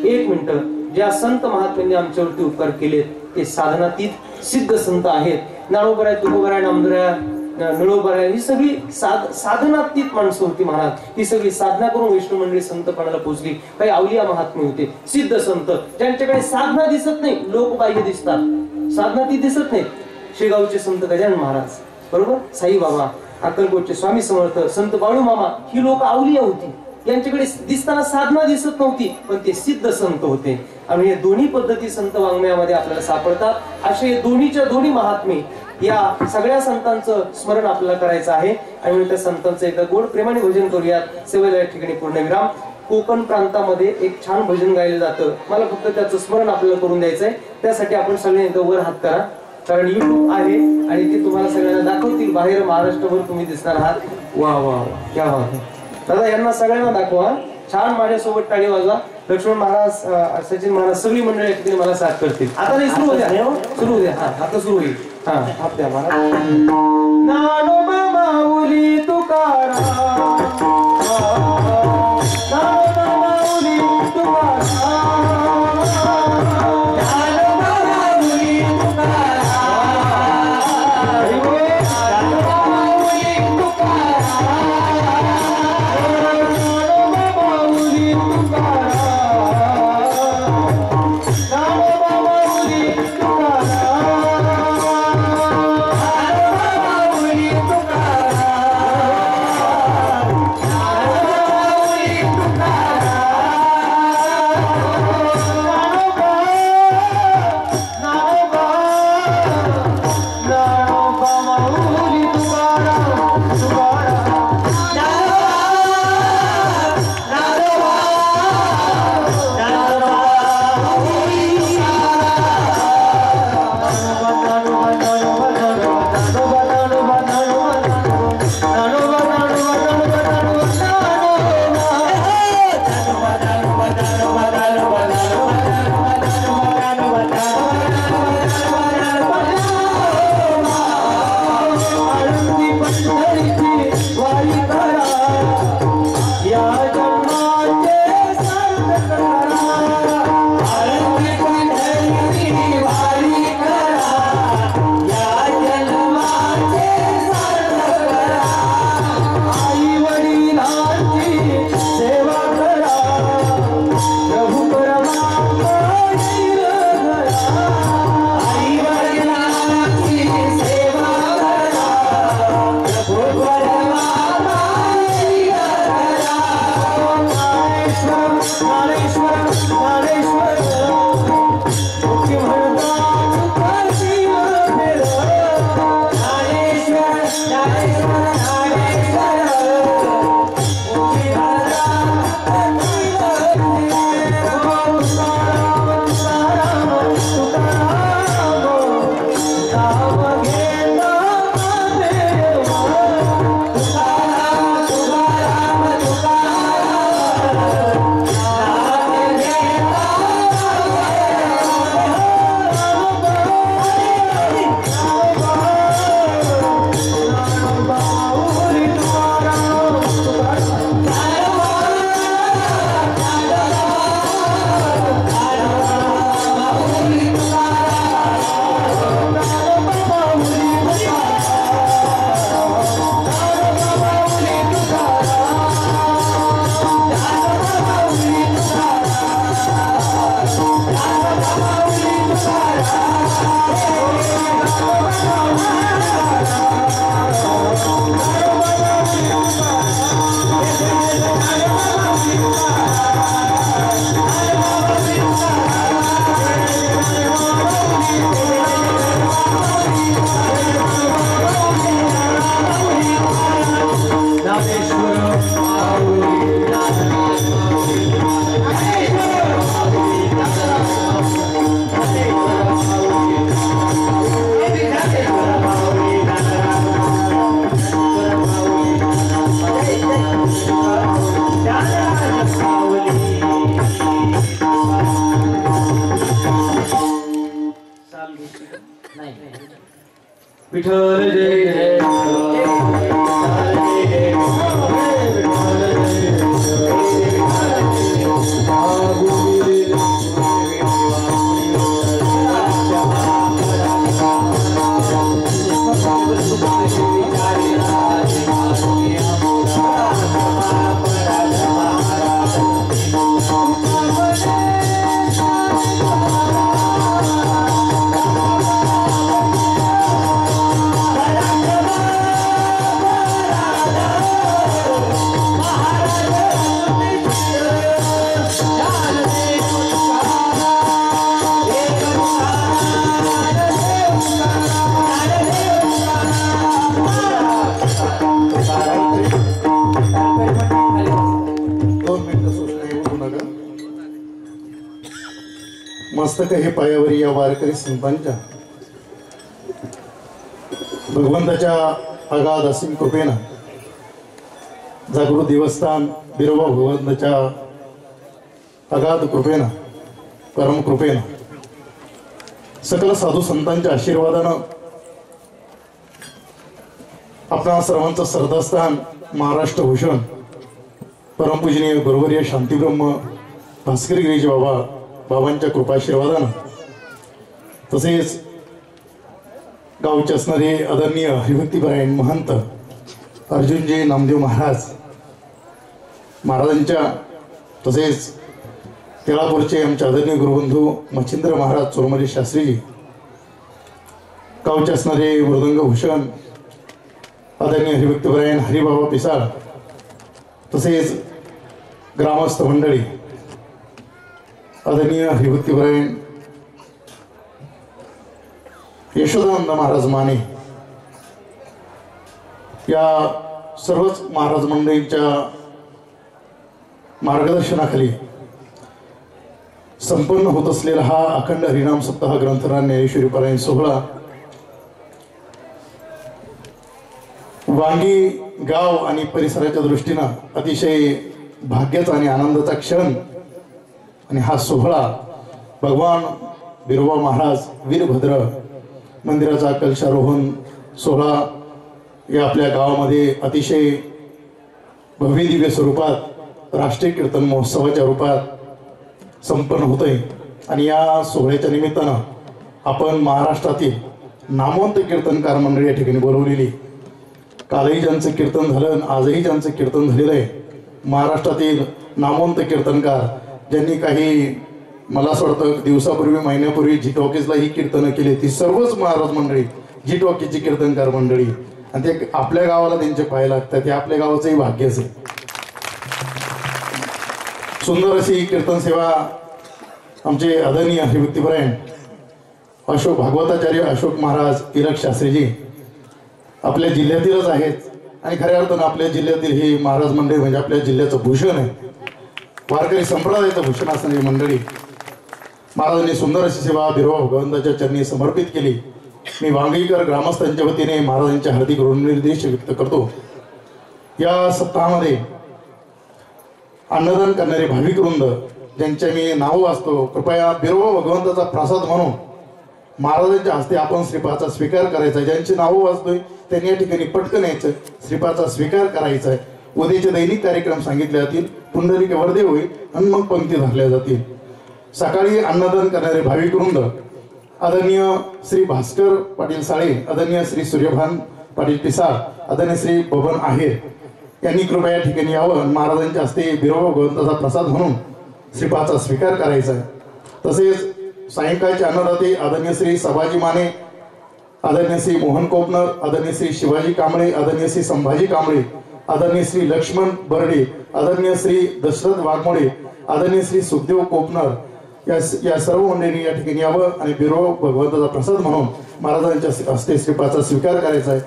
1 मिनिट. ज्या संत महात्म्यांनी आमच्यावरती उपकार केलेत ते साधनातीत सिद्ध संत आहेत. नाळोबराय, तुकोबराय, नामदुराय, निळोबराय ही सगळी साधनातीत माणसं होती महाराज. ही सगळी साधना करून वैष्णव मंडळी संतपणाला पोहोचली. काही अवलिया महात्मे होते, सिद्ध संत ज्यांच्याकडे साधना दिसत नाही, लोक बाह्य दिसतात, साधना ती दिसत नाही. शेगावचे संत गजानन महाराज, बरोबर, साईबाबा, अक्कलकोटचे स्वामी समर्थ, संत बाळू मामा ही लोक अवलिया होती. यांच्याकडे दिसताना साधना दिसत नव्हती, पण ते सिद्ध संत होते. आणि हे दोन्ही पद्धती संत वाङ्मयामध्ये आपल्याला सापडतात. असे दोन्हीच्या दोन्ही महात्मे या सगळ्या संतांचं स्मरण आपल्याला करायचं आहे. आणि त्या संतांचं एकदा गोड प्रेमाने भजन करूयात. सेवेला या ठिकाणी पूर्णविराम. कोकण प्रांतामध्ये एक छान भजन गायलं जातं, मला फक्त त्याचं स्मरण आपल्याला करून द्यायचंय. त्यासाठी आपण सगळे एकदा वर हात करा, कारण युट्यूब आहे आणि ते तुम्हाला सगळ्यांना दाखवतील. बाहेर महाराष्ट्रभर तुम्ही दिसणार आहात. वा वा वा, क्या बात आहे दादा, यांना सगळ्यांना दाखवा. छान माझ्यासोबत टाळी वाजवा. लक्ष्मण महाराज, सचिन महाराज, सगळी मंडळी ठिकाणी मला साथ करतील. आता नाही, सुरू होत्या, सुरू होत्या. हा, आता सुरू होईल. हा, हात द्या महाराज. ज्ञानोबा माऊली तुकाराम, ज्ञानोबा माऊली तुकाराम, ज्ञानोबा माऊली तुकाराम. विठ्ठल जय जय मस्तक हे पायावरी या वारकरी संतांच्या भगवंताच्या अगाध असीम कृपेनं जागृत देवस्थान बिरोबा भगवंताच्या अगाध कृपेनं परम कृपेनं सकल साधू संतांच्या आशीर्वादानं आपणा सर्वांचं श्रद्धास्थान महाराष्ट्र भूषण परमपूजनीय गुरुवर्य शांतीब्रह्म भास्करगिरीचे बाबांच्या कृपाशीर्वादानं तसेच गावचे असणारे आदरणीय हरिभक्तीपरायण महंत अर्जुनजी नामदेव महाराजांच्या तसेच तेळापूरचे आमचे आदरणीय गुरुबंधू मच्छिंद्र महाराज चोरमली शास्त्रीजी गावचे असणारे मृदंग भूषण आदरणीय हरिभक्तीपरायण हरिबाबा पिसाळ तसेच ग्रामस्थ मंडळी आदरणीय हरिभक्तीपरायण यशोदानंद महाराज माने या सर्वच महाराज मंडळींच्या मार्गदर्शनाखाली संपन्न होत असलेला हा अखंड हरिनाम सप्ताह ग्रंथराज ज्ञानेश्वरी पारायण सोहळा वांगी गाव आणि परिसराच्या दृष्टीनं अतिशय भाग्याचा आणि आनंदाचा क्षण आणि हा सोहळा भगवान बिरोबा महाराज वीरभद्र मंदिराचा कलशारोहण सोहळा या आपल्या गावामध्ये अतिशय भव्य दिव्य स्वरूपात राष्ट्रीय कीर्तन महोत्सवाच्या रूपात संपन्न होतोय आणि या सोहळ्याच्या निमित्तानं आपण महाराष्ट्रातील नामवंत कीर्तनकार मंडळी या ठिकाणी बोलवलेली कालही ज्यांचं कीर्तन झालं आजही ज्यांचं कीर्तन झालेलं आहे महाराष्ट्रातील नामवंत कीर्तनकार ज्यांनी काही मला असं वाटतं दिवसापूर्वी महिन्यापूर्वी जी टॉकीजला ही कीर्तनं केली ती सर्वच महाराज मंडळी जी टॉकीजची कीर्तनकार मंडळी आणि ते आपल्या गावाला त्यांचे पाहायला लागतात ते आपल्या गावाचंही भाग्यच आहे. सुंदर अशी कीर्तन सेवा आमचे आदरणीय हरिभक्तीपरायण अशोक भागवताचार्य अशोक महाराज तिलक शास्त्रीजी आपल्या जिल्ह्यातीलच आहेत आणि खऱ्या अर्थानं आपल्या जिल्ह्यातील ही महाराज मंडळी म्हणजे आपल्या जिल्ह्याचं भूषण आहे. वारकरी संप्रदायाचं भूषण असणारी मंडळी महाराजांनी सुंदर अशी सेवा बिरोबा भगवंताच्या चरणी समर्पित केली. मी वांगीकर ग्रामस्थांच्या वतीने महाराजांचे हार्दिक ऋणनिर्देश व्यक्त करतो. या सप्ताहामध्ये अन्नदान करणारे भाविक वृंद ज्यांच्या मी नाव वाचतो कृपया बिरोबा भगवंताचा प्रसाद म्हणून महाराजांच्या हस्ते आपण श्रीपाचा स्वीकार करायचा. ज्यांची नावं वाचतोय त्यांनी या ठिकाणी पटकन यायचं श्रीपाचा स्वीकार करायचा आहे. उद्याचे दैनिक कार्यक्रम सांगितले जातील पुंडलिक वर्धे होईल आणि मग पंक्ती धरल्या जातील. सकाळी अन्नदान करणारे भाविक वृंद आदरणीय श्री भास्कर पाटील साळे आदरणीय श्री सूर्यभान पाटील पिसाळ आदरणीय श्री बबन आहेर यांनी कृपया या ठिकाणी यावं महाराजांच्या हस्ते बिरोबा भगवंताचा प्रसाद म्हणून श्रीपाचा स्वीकार करायचा आहे. तसेच सायंकाळचे अन्नदाते आदरणीय श्री सभाजी माने आदरणीय श्री मोहन कोपनर आदरणीय श्री शिवाजी कांबळे आदरणीय श्री संभाजी कांबळे आदरणीय श्री लक्ष्मण बर्डे आदरणीय श्री दशरथ वाघमोडे आदरणीय श्री सुखदेव कोपनर या सर्व मंडळींनी या ठिकाणी यावं आणि बिरोबा भगवंताचा प्रसाद म्हणून महाराजांच्या हस्ते श्रीपाचा स्वीकार करायचा आहे.